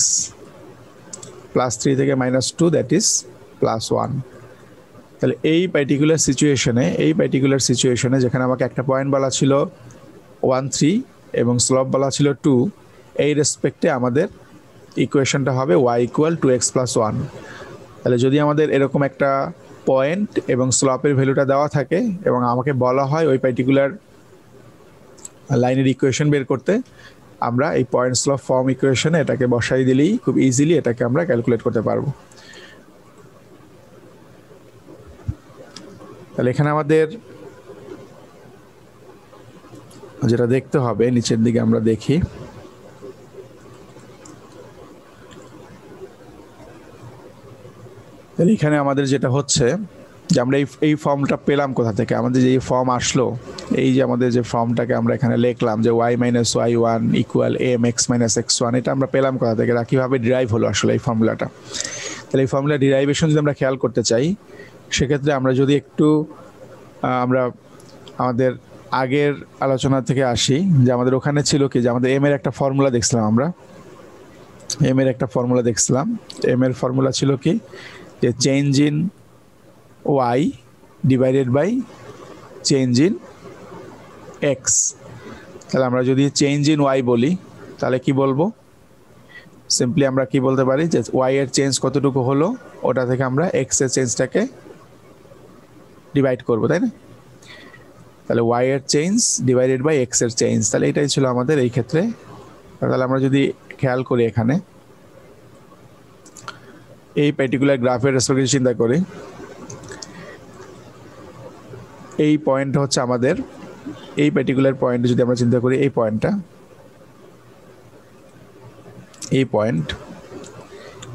প্লাস 3 থেকে মাইনাস 2, দ্যাট ইজ প্লাস 1। তাহলে এই পার্টিকুলার সিচুয়েশনে যেখানে আমাকে একটা পয়েন্ট বলা ছিল 1 3, এবং স্লপ বলা ছিল 2, এই রেসপেক্টে আমাদের ইকুয়েশনটা হবে y = 2x + 1। তাহলে যদি আমাদের এরকম একটা পয়েন্ট এবং স্লপের ভ্যালুটা দেওয়া থাকে এবং আমাকে বলা হয় ওই পার্টিকুলার লাইনের ইকুয়েশন বের করতে, আমরা এই পয়েন্ট স্লপ ফর্ম ইকুয়েশনে এটাকে বসাই দিলেই খুব ইজিলি এটাকে আমরা ক্যালকুলেট করতে পারবো। তাহলে এখানে আমাদের যেটা দেখতে হবে, নিচের দিকে আমরা দেখি, তাহলে এখানে আমাদের যেটা হচ্ছে যে আমরা এই ফর্মটা পেলাম কোথা থেকে, আমাদের যে ফর্ম আসলো, এই যে আমাদের যে ফর্মটাকে আমরা এখানে লিখলাম যে y - y1 = mx - x1, এটা আমরা পেলাম কোথা থেকে, এটা কীভাবে ডিরাইভ হলো আসলে এই ফর্মুলাটা। তাহলে এই ফর্মুলা ডিরাইভেশন যদি আমরা খেয়াল করতে চাই, সেক্ষেত্রে আমরা যদি একটু আমরা আমাদের আগের আলোচনা থেকে আসি, যে আমাদের ওখানে ছিল কি, যে আমাদের এম এর একটা ফর্মুলা দেখছিলাম, আমরা এম এর একটা ফর্মুলা দেখছিলাম। এম এর ফর্মুলা ছিল কি, যে change in y divided by change in X. তাহলে আমরা যদি চেঞ্জ ইন y বলি তাহলে কি বলবো, সিম্পলি আমরা কি বলতে পারি যে y এর চেঞ্জ কতটুকু হলো ওটা থেকে আমরা x এর চেঞ্জটাকে ডিভাইড করবো, তাই না? তাহলে y এর চেঞ্জ ডিভাইডেড বাই x এর চেঞ্জ, তাহলে এটাই ছিল আমাদের এই ক্ষেত্রে। তাহলে আমরা যদি খেয়াল করি এখানে এই পার্টিকুলার গ্রাফের রেসপেক্টে চিন্তা করি, এই পয়েন্ট হচ্ছে আমাদের, এই পার্টিকুলার পয়েন্টে যদি আমরা চিন্তা করি, এই পয়েন্টটা,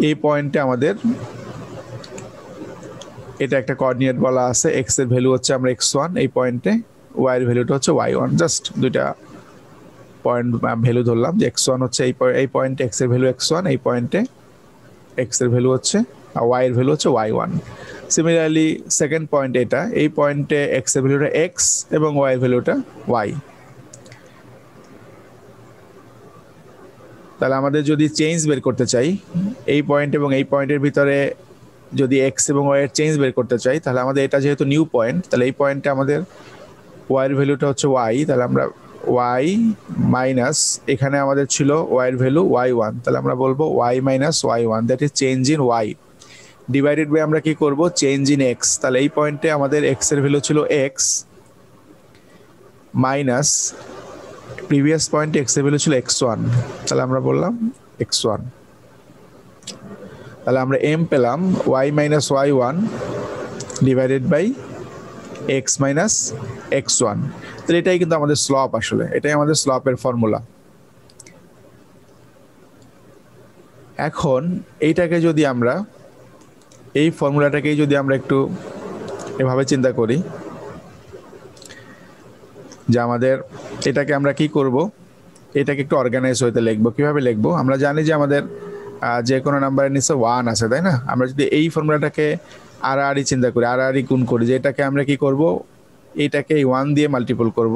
এই পয়েন্টে আমাদের এটা একটা কোঅর্ডিনেট বলা আছে, x এর ভ্যালু হচ্ছে আমরা x1, এই পয়েন্টে y এর ভ্যালুটা হচ্ছে y1, জাস্ট দুইটা পয়েন্ট ভ্যালু ধরলাম যে x1 হচ্ছে এই পয়েন্টে x এর ভ্যালু x1, এই পয়েন্টে x এর ভ্যালু হচ্ছে, আর y এর ভ্যালু হচ্ছে y1। সিমিলারলি সেকেন্ড পয়েন্ট এটা, এই পয়েন্টে x এর ভ্যালুটা x এবং y এর ভ্যালুটা y। তাহলে আমাদের যদি চেঞ্জ বের করতে চাই এই পয়েন্ট এবং এই পয়েন্টের ভিতরে, যদি x এবং y এর চেঞ্জ বের করতে চাই, তাহলে আমাদের এটা যেহেতু নিউ পয়েন্ট, তাহলে এই পয়েন্টে আমাদের y এর ভ্যালুটা হচ্ছে y, তাহলে আমরা y মাইনাস, এখানে আমাদের ছিল y এর ভ্যালু y1, তাহলে আমরা বলবো y - y1, that is change in y, divided by আমরা কি করব, চেঞ্জ ইন x। তাহলে এই পয়েন্টে আমাদের x এর ভ্যালু ছিল x মাইনাস প্রিভিয়াস পয়েন্টে x এর ভ্যালু ছিল x1, তাহলে আমরা বললাম x1। তাহলে আমরা m পেলাম y - y1 divided by x - x1। তাহলে এটাই কিন্তু আমাদের স্লপ, আসলে এটাই আমাদের স্লপের ফর্মুলা। এখন এইটাকে যদি আমরা, এই ফর্মুলাটাকেই যদি আমরা একটু এভাবে চিন্তা করি যে আমাদের এটাকে আমরা কি করব, এটাকে একটু অর্গানাইজ হইতে লিখবো। কিভাবে লিখবো, আমরা জানি যে আমাদের যে কোনো নাম্বারের নিচে 1 আছে, তাই না? আমরা যদি এই ফর্মুলাটাকে আড়াআড়ি চিন্তা করি, আড়াআড়ি গুণ করি, যে এটাকে আমরা কি করব, এইটাকে 1 দিয়ে মাল্টিপল করব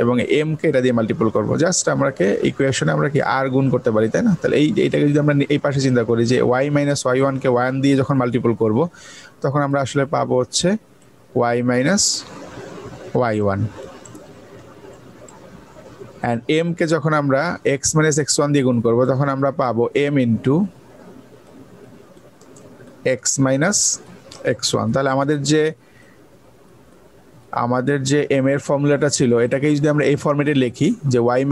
এবং m কে এটা দিয়ে মাল্টিপল করব, জাস্ট আমরাকে ইকুয়েশনে আমরা কি আর গুণ করতে পারি, তাই না? তাহলে এইটাকে যদি আমরা এই পাশে চিন্তা করি যে y - y1 কে 1 দিয়ে যখন মাল্টিপল করব, তখন আমরা আসলে পাবো হচ্ছে y - y1, and m কে যখন আমরা x - x1 দিয়ে গুণ করব, তখন আমরা পাবো m ইনটু x - x1। তাহলে আমাদের যে m এর ফর্মুলাটা ছিল, এটাকে যদি আমরা এই ফরম্যাটে লিখি যে y -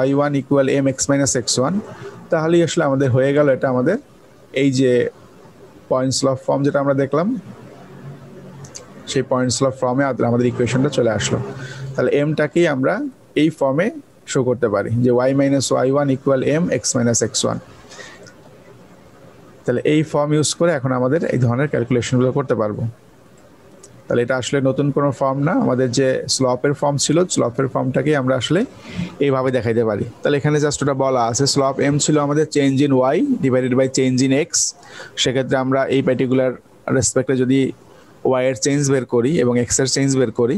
y1 = mx - x1, তাহলেই আসলে আমাদের হয়ে গেল এটা আমাদের এই যে পয়েন্ট স্লপ ফর্ম যেটা আমরা দেখলাম, সেই পয়েন্ট স্লপ ফর্মে আমাদের ইকুয়েশনটা চলে আসলো। তাহলে mটাকেই আমরা এই ফর্মে শো করতে পারি যে y - y1 = mx - x1। তাহলে এই ফর্ম ইউজ করে এখন আমাদের এই ধরনের ক্যালকুলেশনগুলো করতে পারবো। তাহলে এটা আসলে নতুন কোনো ফর্ম না, আমাদের যে স্লপের ফর্ম ছিল, স্লপের ফর্মটাকেই আমরা আসলে এইভাবে দেখাইতে পারি। তাহলে এখানে জাস্ট ওটা বলা আছে, স্লপ m ছিল আমাদের change in y divided by change in x। সেক্ষেত্রে আমরা এই পার্টিকুলার রেসপেক্টে যদি y এর চেঞ্জ বের করি এবং x এর চেঞ্জ বের করি,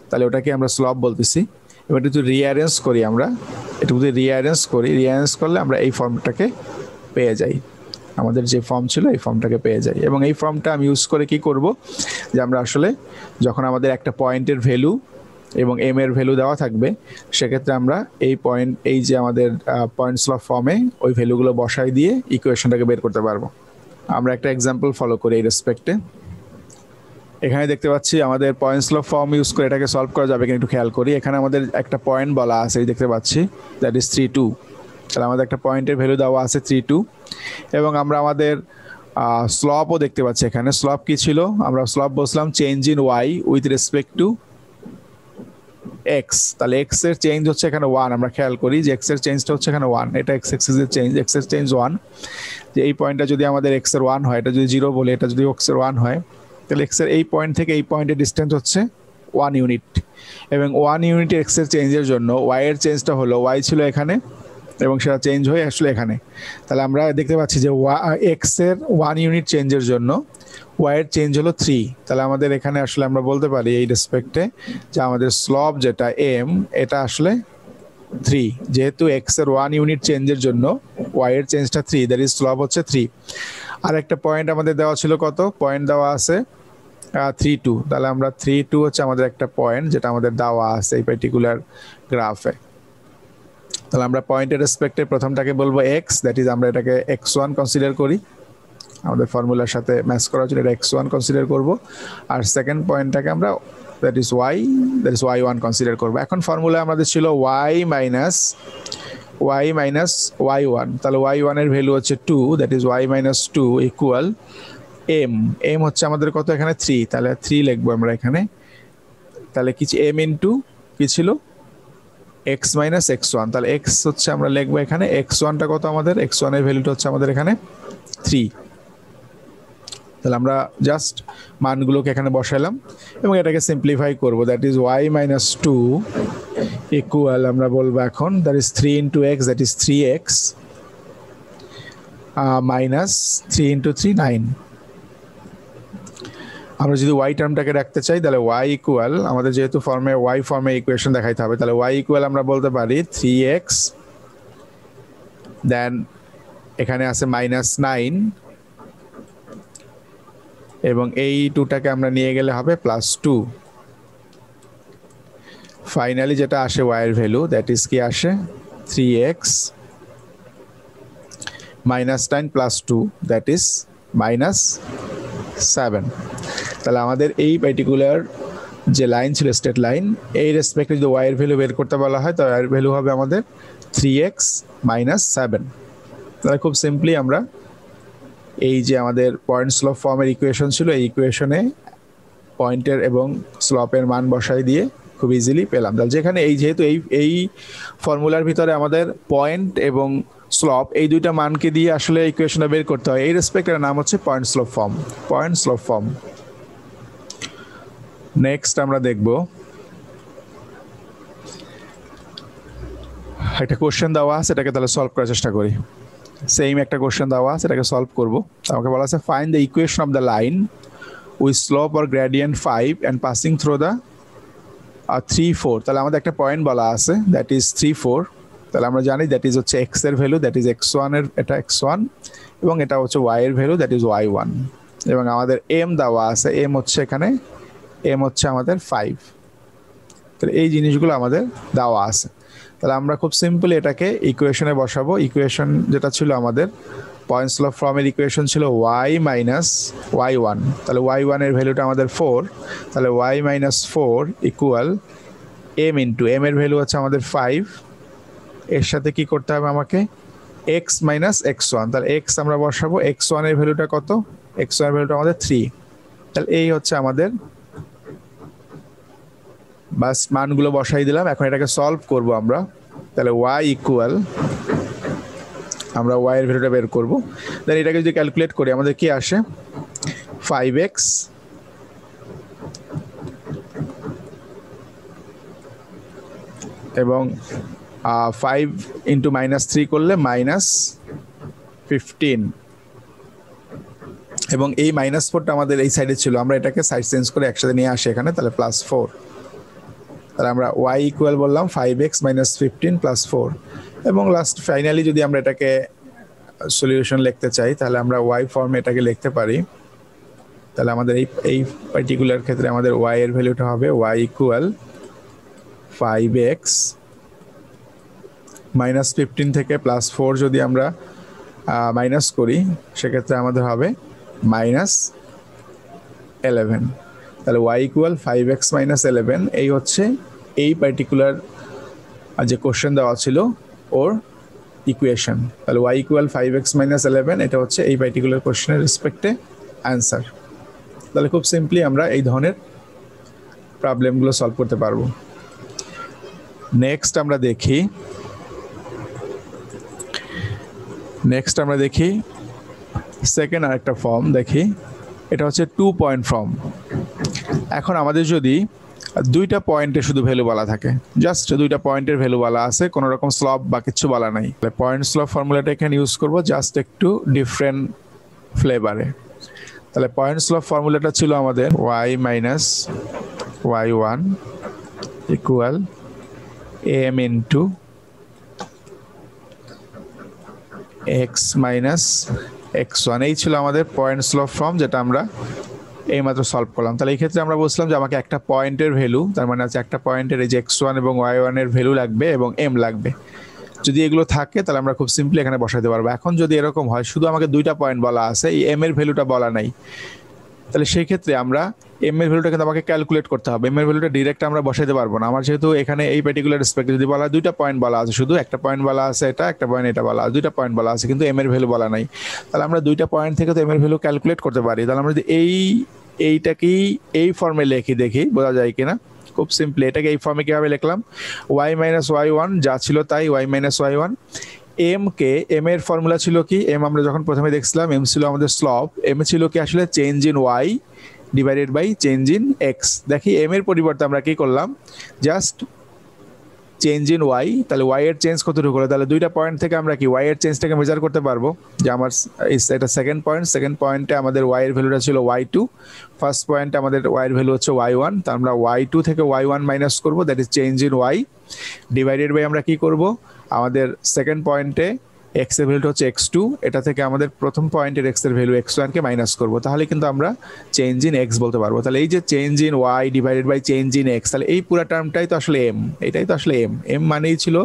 তাহলে ওটাকে আমরা স্লপ বলতেছি। এবার যদি রিঅ্যারেঞ্জ করি, আমরা এটা যদি রিঅ্যারেঞ্জ করলে আমরা এই ফর্মটাকে পেয়ে যাই, আমাদের যে ফর্ম ছিল এই ফর্মটাকে পেয়ে যাই। এবং এই ফর্মটা আমি ইউজ করে কি করব, যে আমরা আসলে যখন আমাদের একটা পয়েন্টের ভ্যালু এবং এম এর ভ্যালু দেওয়া থাকবে, সেক্ষেত্রে আমরা এই যে আমাদের পয়েন্ট স্লপ ফর্মে ওই ভ্যালুগুলো বসাই দিয়ে ইকুয়েশনটাকে বের করতে পারবো। আমরা একটা এক্সাম্পল ফলো করি এই রেসপেক্টে। এখানে দেখতে পাচ্ছি আমাদের পয়েন্ট স্লপ ফর্ম ইউজ করে এটাকে সলভ করা যাবে কিনা একটু খেয়াল করি। এখানে আমাদের একটা পয়েন্ট বলা আছে, এই দেখতে পাচ্ছি, দ্যাট ইজ 3 2। তাহলে আমাদের একটা পয়েন্টের ভ্যালু দেওয়া আছে 3 2, এবং আমরা আমাদের স্লপও দেখতে পাচ্ছি। এখানে স্লপ কি ছিল, আমরা স্লপ বসলাম change in Y with respect to X. তাহলে এক্স এর চেঞ্জ হচ্ছে এখানে 1, আমরা খেয়াল করি যে এক্স এর চেঞ্জটা হচ্ছে এখানে 1, এটা এক্স এক্সিসের চেঞ্জ, এক্স এর চেঞ্জ 1। যে এই পয়েন্টটা যদি আমাদের এক্স এর 1 হয়, এটা যদি 0 বলে, এটা যদি এক্স এর 1 হয়, তাহলে এক্স এর এই পয়েন্ট থেকে এই পয়েন্টের ডিস্টেন্স হচ্ছে 1 ইউনিট, এবং 1 ইউনিট এক্স এর চেঞ্জের জন্য ওয়াই এর চেঞ্জটা হলো, ওয়াই ছিল এখানে এবং সেটা চেঞ্জ হয়ে আসলে এখানে। তাহলে আমরা দেখতে পাচ্ছি যে এক্স এর 1 ইউনিট চেঞ্জের জন্য ওয়াই এর চেঞ্জ হলো 3। তাহলে আমাদের এখানে আসলে আমরা বলতে পারি এই রেসপেক্টে যে আমাদের স্লপ যেটা এম, এটা আসলে 3, যেহেতু এক্স এর 1 ইউনিট চেঞ্জের জন্য ওয়াই এর চেঞ্জটা 3, দ্যাট ইজ স্লপ হচ্ছে 3। আর একটা পয়েন্ট আমাদের দেওয়া ছিল, কত পয়েন্ট দেওয়া আছে 3 2। তাহলে আমরা 3 2 হচ্ছে আমাদের একটা পয়েন্ট যেটা আমাদের দেওয়া আছে এই পার্টিকুলার গ্রাফে। তাহলে আমরা পয়েন্টের রেসপেক্টে প্রথমটাকে বলবো এক্স, দ্যাট ইজ আমরা এটাকে x1 কনসিডার করি, আমাদের ফর্মুলার সাথে ম্যাচ করার জন্য এটা x1 কনসিডার করব। আর সেকেন্ড পয়েন্টটাকে আমরা দ্যাট ইজ y1 কনসিডার করব। এখন ফর্মুলা আমাদের ছিল y মাইনাস y1। তাহলে y1 এর ভ্যালু হচ্ছে 2, that is y minus 2 equal M হচ্ছে আমাদের কত এখানে 3, তাহলে 3 লিখবো আমরা এখানে। তাহলে কি এম ইন্টু কি ছিল x মাইনাস x1, তাহলে x হচ্ছে আমরা লিখবো এখানে x1টা কত আমাদের, x1 এর ভ্যালুটা হচ্ছে আমাদের এখানে 3। তাহলে আমরা জাস্ট মানগুলোকে এখানে বসাইলাম এবং এটাকে সিম্পলিফাই করব, that is y minus 2 equal আমরা বলবো এখন that is 3 into x, that is 3x minus 3 into 3 9। আমরা যদি y টার্মটাকে রাখতে চাই তাহলে y ইকুয়াল, আমাদের যেহেতু ফর্মে y ফর্মে ইকুয়েশন দেখাইতে হবে, তাহলে y ইকুয়াল আমরা বলতে পারি 3x, দেন এখানে আছে মাইনাস 9, এবং এই 2টাকে আমরা নিয়ে গেলে হবে প্লাস 2। ফাইনালি যেটা আসে y এর ভ্যালু, দ্যাট ইজ কি আসে 3x minus 9 plus 2, that is minus 7। তাহলে আমাদের এই পার্টিকুলার যে লাইন ছিল স্ট্রেট লাইন, এই রেসপেক্টে যদি y এর ভ্যালু বের করতে বলা হয় তাহলে y এর ভ্যালু হবে আমাদের 3x মাইনাস 7। তাহলে খুব সিম্পলি আমরা এই যে আমাদের পয়েন্ট স্লপ ফর্মের ইকুয়েশন ছিল, এই ইকুয়েশনে পয়েন্টের এবং স্লপের মান বসাই দিয়ে খুব ইজিলি পেলাম। তাহলে যেখানে যেহেতু এই ফর্মুলার ভিতরে আমাদের পয়েন্ট এবং স্লপ এই দুইটা মানকে দিয়ে আসলে ইকুয়েশনটা বের করতে হয়, এই রেসপেক্টের নাম হচ্ছে পয়েন্ট স্লপ ফর্ম। নেক্সট আমরা দেখব একটা কোশ্চেন দেওয়া আছে, এটাকে তাহলে সলভ করার চেষ্টা করি। সেম একটা কোশ্চেন দেওয়া আছে, এটাকে সলভ করব। আমাকে বলা আছে find the equation of the line with slope or gradient 5 and passing through the 3 4। তাহলে আমাদের একটা পয়েন্ট বলা আছে দ্যাট ইজ 3 4। তাহলে আমরা জানি দ্যাট ইজ হচ্ছে এক্স এর ভ্যালু, দ্যাট ইজ x1 এর, এটা x1, এবং এটা হচ্ছে y এর ভ্যালু, দ্যাট ইজ y1, এবং আমাদের এম দেওয়া আছে, এম হচ্ছে এখানে এম হচ্ছে আমাদের 5। তাহলে এই জিনিসগুলো আমাদের দেওয়া আছে। তাহলে আমরা খুব সিম্পলি এটাকে ইকুয়েশনে বসাবো। ইকুয়েশন যেটা ছিল আমাদের পয়েন্ট স্লপ ফর্মের ইকুয়েশন ছিল y মাইনাস y1। তাহলে y1 এর ভ্যালুটা আমাদের 4, তাহলে y minus 4 equal M into M এর ভ্যালু হচ্ছে আমাদের 5, এর সাথে কি করতে হবে আমাকে x মাইনাস x1। তাহলে x আমরা বসাবো, x1 এর ভ্যালুটা কত, x1 এর ভ্যালুটা আমাদের 3। তাহলে এই হচ্ছে আমাদের বাস মানগুলো বসাই দিলাম। এখন এটাকে সলভ করব আমরা। তাহলে y ইকুয়াল আমরা y এর ভ্যালুটা বের করব, দেন এটাকে যদি ক্যালকুলেট করি আমাদের কি আসে 5x এবং 5 ইন্টু মাইনাস 3 করলে মাইনাস 15, এবং এই মাইনাস 4টা আমাদের এই সাইডে ছিল, আমরা এটাকে সাইড চেঞ্জ করে একসাথে নিয়ে আসি এখানে, তাহলে প্লাস 4। তাহলে আমরা y ইকুয়াল বললাম 5x মাইনাস 15 প্লাস 4, এবং লাস্ট ফাইনালি যদি আমরা এটাকে সলিউশন লিখতে চাই তাহলে আমরা y ফর্মে এটাকে লিখতে পারি। তাহলে আমাদের এই পার্টিকুলার ক্ষেত্রে আমাদের y এর ভ্যালুটা হবে y ইকুয়াল 5x মাইনাস 15 থেকে প্লাস 4 যদি আমরা মাইনাস করি সেক্ষেত্রে আমাদের হবে মাইনাস 11। তাহলে y ইকুয়াল 5x মাইনাস 11 এই হচ্ছে এই পার্টিকুলার যে কোশ্চেন দেওয়া ছিল ওর ইকুয়েশন। তাহলে y ইকুয়াল 5x মাইনাস 11 এটা হচ্ছে এই পার্টিকুলার কোশ্চেনের রেসপেক্টে অ্যান্সার। তাহলে খুব সিম্পলি আমরা এই ধরনের প্রবলেমগুলো সলভ করতে পারবো। নেক্সট আমরা দেখি সেকেন্ড আরেকটা ফর্ম দেখি, এটা হচ্ছে 2 পয়েন্ট ফর্ম। এখন আমাদের যদি দুইটা পয়েন্টে শুধু ভ্যালু বলা থাকে, জাস্ট দুইটা পয়েন্টের ভ্যালু বলা আছে, কোনো রকম স্লপ বা কিছু বলা নাই, পয়েন্ট স্লপ ফর্মুলাটা এখানে ইউজ করব জাস্ট একটু ডিফারেন্ট ফ্লেভারে। তাহলে পয়েন্ট স্লপ ফর্মুলাটা ছিল আমাদের y minus y1 equal m into x minus x1, এই ছিল আমাদের পয়েন্ট স্লপ ফর্ম যেটা আমরা এইমাত্র সলভ করলাম। তাহলে এই ক্ষেত্রে আমরা বলছিলাম যে আমাকে একটা পয়েন্টের ভ্যালু, তার মানে আছে একটা পয়েন্টের এই যে x1 এবং y1 এর ভ্যালু লাগবে এবং m লাগবে। যদি এগুলো থাকে তাহলে আমরা খুব সিম্পলি এখানে বসাতে পারবো। এখন যদি এরকম হয় শুধু আমাকে দুইটা পয়েন্ট বলা আছে, এই m এর ভ্যালুটা বলা নাই, তাহলে সেই ক্ষেত্রে আমরা m এর ভ্যালুটা কিন্তু আমাকে ক্যালকুলেট করতে হবে। m এর ভ্যালুটা ডাইরেক্ট আমরা বসাতে পারবো না। আমার যেহেতু এখানে এই পার্টিকুলার রেসপেক্টে যদি বলা দুইটা পয়েন্ট বলা আছে, শুধু একটা পয়েন্ট বলা আছে এটা, একটা পয়েন্ট এটা বলা আছে, দুইটা পয়েন্ট বলা আছে কিন্তু m এর ভ্যালু বলা নাই, তাহলে আমরা দুইটা পয়েন্ট থেকে তো m এর ভ্যালু ক্যালকুলেট করতে পারি। তাহলে আমরা যদি এইটাকেই এই ফর্মে লিখি দেখি বোঝা যায় কিনা। খুব সিম্পলি এটাকে এই ফর্মে কিভাবে লিখলাম, y মাইনাস y1 যা ছিল তাই y মাইনাস y1। m এর ফর্মুলা ছিল কি, m আমরা যখন প্রথমে দেখছিলাম m ছিল আমাদের স্লপ, m ছিল কি আসলে change in y divided by change in x। দেখি m এর পরিবর্তে আমরা কি করলাম, জাস্ট চেঞ্জ ইন y। তাহলে y এর চেঞ্জ কতটুকু হলো, তাহলে দুইটা পয়েন্ট থেকে আমরা কি y এর চেঞ্জটাকে মেজার করতে পারবো। যে আমার এটা সেকেন্ড পয়েন্টে আমাদের y এর ভ্যালুটা ছিল y2, ফার্স্ট পয়েন্টে আমাদের y এর ভ্যালু হচ্ছে y1, তা আমরা y2 থেকে y1 মাইনাস করব, that is change in y divided by আমরা কি করব, আমাদের সেকেন্ড পয়েন্টে x এর ভ্যালুটা হচ্ছে x2, এটা থেকে আমাদের প্রথম পয়েন্টের x এর ভ্যালু x1 কে মাইনাস করব, তাহলে কিন্তু আমরা চেঞ্জ ইন x বলতে পারবো। তাহলে এই যে change in y divided by change in x, তাহলে এই পুরো টার্মটাই তো আসলে m, এটাই তো আসলে m মানেই ছিল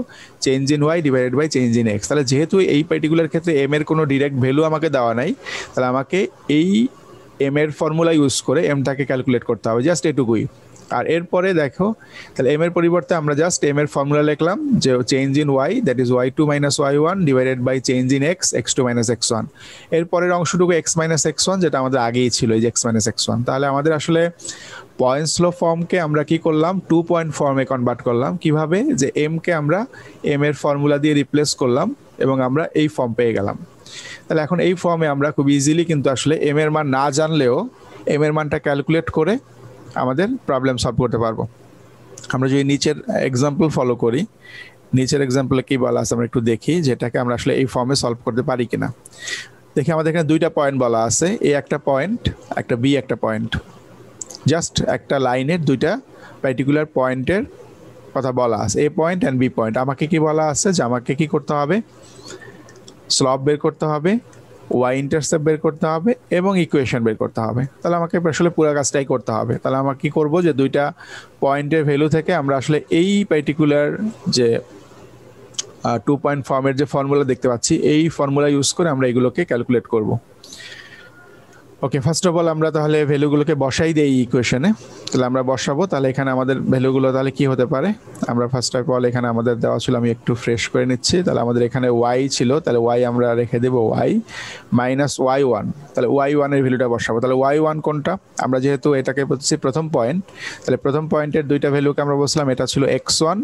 change in y divided by change in x। তাহলে যেহেতু এই পার্টিকুলার ক্ষেত্রে m এর কোনো ডাইরেক্ট ভ্যালু আমাকে দেওয়া নাই, তাহলে আমাকে এই m এর ফর্মুলা ইউজ করে mটাকে ক্যালকুলেট করতে হবে, জাস্ট এটুকুই। আর এরপরে দেখো তাহলে m এর পরিবর্তে আমরা জাস্ট m এর ফর্মুলা লিখলাম যে change in y, that is y2 minus y1 divided by change in x, x2 minus x1। এরপরের অংশটুকু x মাইনাস x1 যেটা আমাদের আগেই ছিল, এই যে x মাইনাস x1। তাহলে আমাদের আসলে পয়েন্ট স্লপ ফর্মকে আমরা কি করলাম, 2 পয়েন্ট ফর্মে কনভার্ট করলাম। কিভাবে, যে m কে আমরা m এর ফর্মুলা দিয়ে রিপ্লেস করলাম এবং আমরা এই ফর্ম পেয়ে গেলাম। তাহলে এখন এই ফর্মে আমরা খুব ইজিলি কিন্তু আসলে m এর মান না জানলেও m এর মানটা ক্যালকুলেট করে আমাদের প্রবলেম সলভ করতে পারবো। আমরা যদি নিচের এক্সাম্পল ফলো করি, নিচের এক্সাম্পলে কি বলা আছে আমরা একটু দেখি, যেটাকে আমরা আসলে এই ফর্মে সলভ করতে পারি কিনা। দেখি আমাদের এখানে দুইটা পয়েন্ট বলা আছে, এ একটা পয়েন্ট, একটা বি একটা পয়েন্ট, জাস্ট একটা লাইনের দুইটা পার্টিকুলার পয়েন্টের কথা বলা আছে, এ পয়েন্ট অ্যান্ড বি পয়েন্ট। আমাকে কি বলা আছে, যে আমাকে কি করতে হবে, স্লপ বের করতে হবে, y ইন্টারসেপ্ট বের করতে হবে এবং ইকুয়েশন বের করতে হবে। তাহলে আমাকে আসলে পুরো কাজটাই করতে হবে। তাহলে আমরা কি করব, যে দুইটা পয়েন্টের ভ্যালু থেকে আমরা আসলে এই পার্টিকুলার যে 2 পয়েন্ট ফর্মের যে ফর্মুলা দেখতে পাচ্ছি, এই ফর্মুলা ইউজ করে আমরা এগুলোকে ক্যালকুলেট করব। ওকে, ফার্স্ট অফ অল আমরা তাহলে ভ্যালুগুলোকে বসাই দিই ইকুয়েশনে। তাহলে আমরা বসাবো, তাহলে এখানে আমাদের ভ্যালুগুলো তাহলে কি হতে পারে, আমরা ফার্স্ট অফ অল এখানে আমাদের দেওয়া ছিল, আমি একটু ফ্রেশ করে নিচ্ছি। তাহলে আমাদের এখানে y ছিল, তাহলে y আমরা রেখে দেব y মাইনাস y1, তাহলে y1 এর ভ্যালুটা বসাবো। তাহলে y1 কোনটা, আমরা যেহেতু এটাকে বলছি প্রথম পয়েন্ট, তাহলে প্রথম পয়েন্টের দুইটা ভ্যালুকে আমরা বলছিলাম, এটা ছিল x1,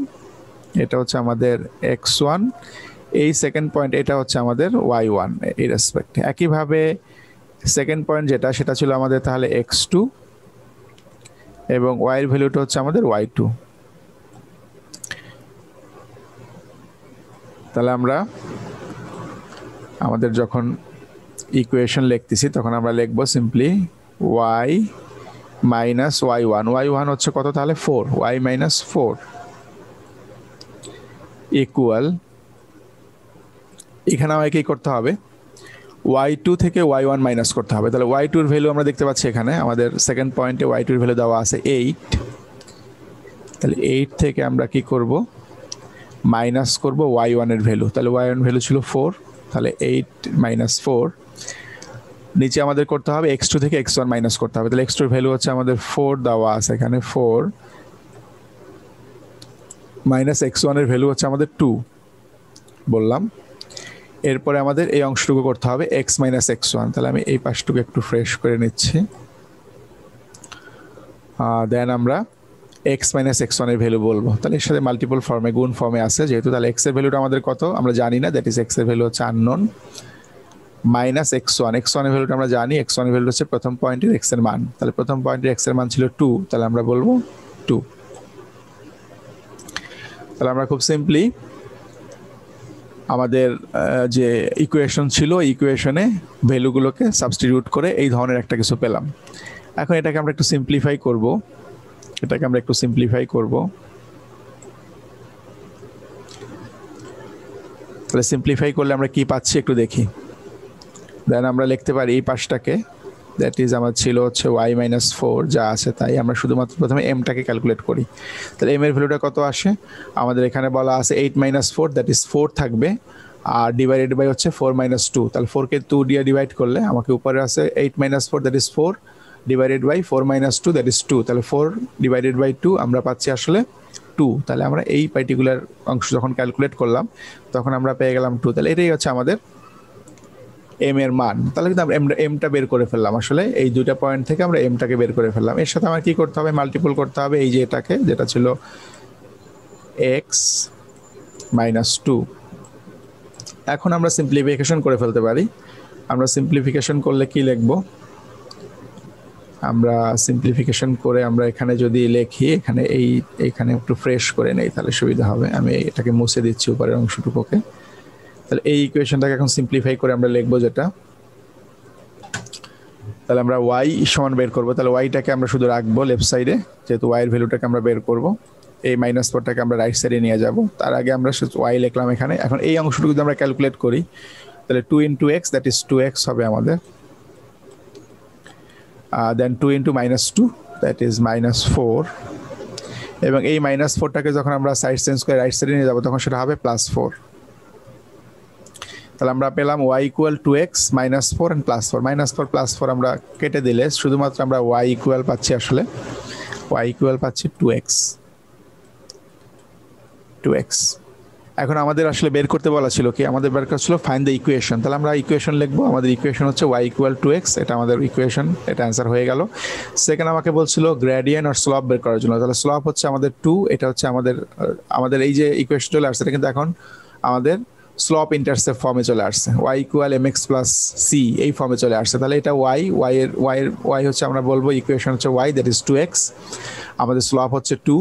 এটা হচ্ছে আমাদের x1, এই সেকেন্ড পয়েন্ট এটা হচ্ছে আমাদের y1 এই রেসপেক্টে। একইভাবে সেকেন্ড পয়েন্ট যেটা, সেটা ছিল আমাদের তাহলে x2 এবং y এর ভ্যালুটা হচ্ছে আমাদের y2। তাহলে আমরা আমাদের যখন ইকুয়েশন লিখতেছি তখন আমরা লিখবো সিম্পলি y মাইনাস y1 হচ্ছে কত, তাহলে 4, y মাইনাস 4 ইকুয়াল, এখানে আমাকে কি করতে হবে, y2 থেকে y1 মাইনাস করতে হবে। তাহলে y2 এর ভ্যালু আমরা দেখতে পাচ্ছি এখানে আমাদের সেকেন্ড পয়েন্টে y2 এর ভ্যালু দেওয়া আছে 8, তাহলে 8 থেকে আমরা কি করব, মাইনাস করব y1 এর ভ্যালু। তাহলে y1 ভ্যালু ছিল 4, তাহলে 8 মাইনাস 4। নিচে আমাদের করতে হবে x2 থেকে x1 মাইনাস করতে হবে। তাহলে x2 এর ভ্যালু হচ্ছে আমাদের 4 দেওয়া আছে এখানে, 4 মাইনাস x1 এর ভ্যালু হচ্ছে আমাদের 2 বললাম। এরপরে আমাদের এই অংশটুকু করতে হবে x মাইনাস x1। তাহলে আমি এই পাশটুকু একটু ফ্রেশ করে নিচ্ছি। দেন আমরা x মাইনাস x1 এর ভ্যালু বলবো। তাহলে এর সাথে মাল্টিপল ফর্মে, গুণ ফর্মে আছে যেহেতু। তাহলে x এর ভ্যালুটা আমাদের কত আমরা জানি না, দ্যাট ইজ x এর ভ্যালু হচ্ছে আননোন, মাইনাস x1 এর ভ্যালুটা আমরা জানি, x1 এর ভ্যালু হচ্ছে প্রথম পয়েন্টের x এর মান। তাহলে প্রথম পয়েন্টের x এর মান ছিল 2, তাহলে আমরা বলবো 2। তাহলে আমরা খুব সিম্পলি আমাদের যে ইকুয়েশন ছিল, ইকুয়েশনে ভ্যালুগুলোকে সাবস্টিটিউট করে এই ধরনের একটা কিছু পেলাম। এখন এটাকে আমরা একটু সিম্পলিফাই করব, তাহলে সিম্পলিফাই করলে আমরা কি পাচ্ছি একটু দেখি। দেন আমরা লিখতে পারি এই পাশটাকে, দ্যাট ইজ আমার ছিল হচ্ছে y মাইনাস 4 যা আছে তাই। আমরা শুধুমাত্র প্রথমে এমটাকে ক্যালকুলেট করি। তাহলে এম এর ভ্যালুটা কত আসে আমাদের এখানে বলা আছে 8 মাইনাস 4, দ্যাট ইজ 4 থাকবে, আর ডিভাইডেড বাই হচ্ছে 4 মাইনাস 2। তাহলে 4কে 2 দিয়ে ডিভাইড করলে আমাকে উপরে আছে 8 minus 4, that is 4 divided by 4 minus 2, that is 2। তাহলে 4 ডিভাইডেড বাই 2 আমরা পাচ্ছি আসলে 2। তাহলে আমরা এই পার্টিকুলার অংশ যখন ক্যালকুলেট করলাম তখন আমরা পেয়ে গেলাম 2। তাহলে এটাই হচ্ছে আমাদের এম এর মান। তাহলে কিন্তু আমরা এমটা বের করে ফেললাম, আসলে এই দুইটা পয়েন্ট থেকে আমরা এমটাকে বের করে ফেললাম। এর সাথে আমার কি করতে হবে, মাল্টিপল করতে হবে এই যে এটাকে, যেটা ছিল x মাইনাস 2। এখন আমরা সিম্পলিফিকেশন করে ফেলতে পারি। আমরা সিম্পলিফিকেশন করলে কি লিখব, আমরা সিম্পলিফিকেশন করে আমরা এখানে যদি লিখি, এখানে একটু ফ্রেশ করে নেই তাহলে সুবিধা হবে। আমি এটাকে মুছে দিচ্ছি উপরের অংশটুকুকে। তাহলে এই ইকুয়েশনটাকে এখন সিম্পলিফাই করে আমরা লিখবো যেটা, তাহলে আমরা y সমান বের করব। তাহলে yটাকে আমরা শুধু রাখবো লেফট সাইডে, যেহেতু y এর ভ্যালুটাকে আমরা বের করব। এই মাইনাস 4টাকে আমরা রাইট সাইডে নিয়ে যাব। তার আগে আমরা y লিখলাম এখানে। এখন এই অংশটুকু যদি আমরা ক্যালকুলেট করি তাহলে 2 into x, that is 2x হবে আমাদের। দেন 2 into minus 2, that is minus 4। এবং এই মাইনাস 4টাকে যখন আমরা সাইড চেঞ্জ করে রাইট সাইডে নিয়ে যাবো তখন সেটা হবে প্লাস 4। তাহলে আমরা পেলাম y equal 2x minus 4 and plus 4। Minus 4 plus 4 আমরা কেটে দিলে শুধুমাত্র আমরা y ইকুয়াল পাচ্ছি, আসলে y ইকুয়াল পাচ্ছি 2x। এখন আমাদের আসলে বের করতে বলা ছিল কি, আমাদের বের করা ছিল ফাইন্ড দ্য ইকুয়েশন। তাহলে আমরা ইকুয়েশন লিখবো। আমাদের ইকুয়েশন হচ্ছে y ইকুয়াল 2x, এটা আমাদের ইকুয়েশন, এটা অ্যান্সার হয়ে গেল। সেকেন্ড আমাকে বলছিল গ্রেডিয়েন্ট আর স্লপ বের করার জন্য। তাহলে স্লপ হচ্ছে আমাদের 2, এটা হচ্ছে আমাদের এই যে ইকুয়েশন চলে আসছে, এটা কিন্তু এখন আমাদের স্লপ ইন্টারসেপ্ট ফর্মে চলে আসছে, y equal mx plus c এই ফর্মে চলে আসছে। তাহলে এটা y হচ্ছে আমরা বলবো ইকুয়েশন হচ্ছে y, দ্যাট ইজ 2x, আমাদের স্লপ হচ্ছে 2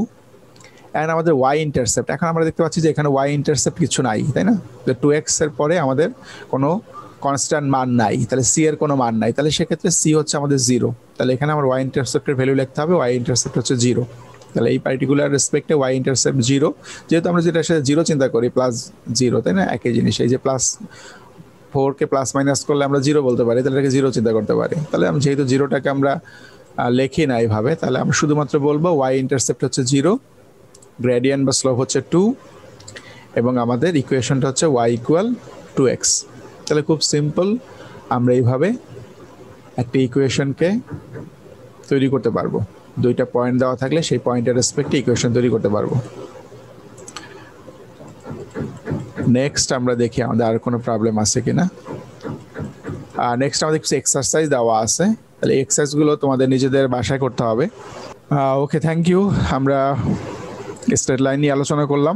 অ্যান্ড আমাদের y ইন্টারসেপ্ট। এখন আমরা দেখতে পাচ্ছি যে এখানে y ইন্টারসেপ্ট কিছু নাই, তাই না? যে 2x এর পরে আমাদের কোনো কনস্ট্যান্ট মান নাই, তাহলে c এর কোনো মান নাই। তাহলে সেক্ষেত্রে c হচ্ছে আমাদের 0। তাহলে এখানে আমার y ইন্টারসেপ্টের ভ্যালু লিখতে হবে, y ইন্টারসেপ্ট হচ্ছে 0। তাহলে এই পার্টিকুলার রেসপেক্টে y ইন্টারসেপ্ট 0, যেহেতু আমরা যেটা সাথে 0 চিন্তা করি প্লাস 0, তাই না? একই জিনিস। এই যে প্লাস 4কে প্লাস মাইনাস করলে আমরা 0 বলতে পারি, তাহলে এটাকে 0 চিন্তা করতে পারি। তাহলে আমি যেহেতু 0টাকে আমরা লিখি না এইভাবে, তাহলে আমরা শুধুমাত্র বলবো y ইন্টারসেপ্ট হচ্ছে 0, গ্রেডিয়েন্ট বা স্লোপ হচ্ছে 2, এবং আমাদের ইকুয়েশনটা হচ্ছে y ইকুয়াল 2x। তাহলে খুব সিম্পল, আমরা এইভাবে একটা ইকুয়েশনকে তৈরি করতে পারবো। দুইটা পয়েন্ট দেওয়া থাকলে সেই পয়েন্টের রেসপেক্টে ইকুয়েশন তৈরি করতে পারবো। নেক্সট আমরা দেখি আমাদের আর কোনো প্রবলেম আছে কিনা। নেক্সট আমাদের কিছু এক্সারসাইজ দেওয়া আছে, তাহলে এক্সারসাইজগুলো তোমাদের নিজেদের বাসায় করতে হবে। ওকে, থ্যাংক ইউ। আমরা স্ট্রেট লাইন নিয়ে আলোচনা করলাম।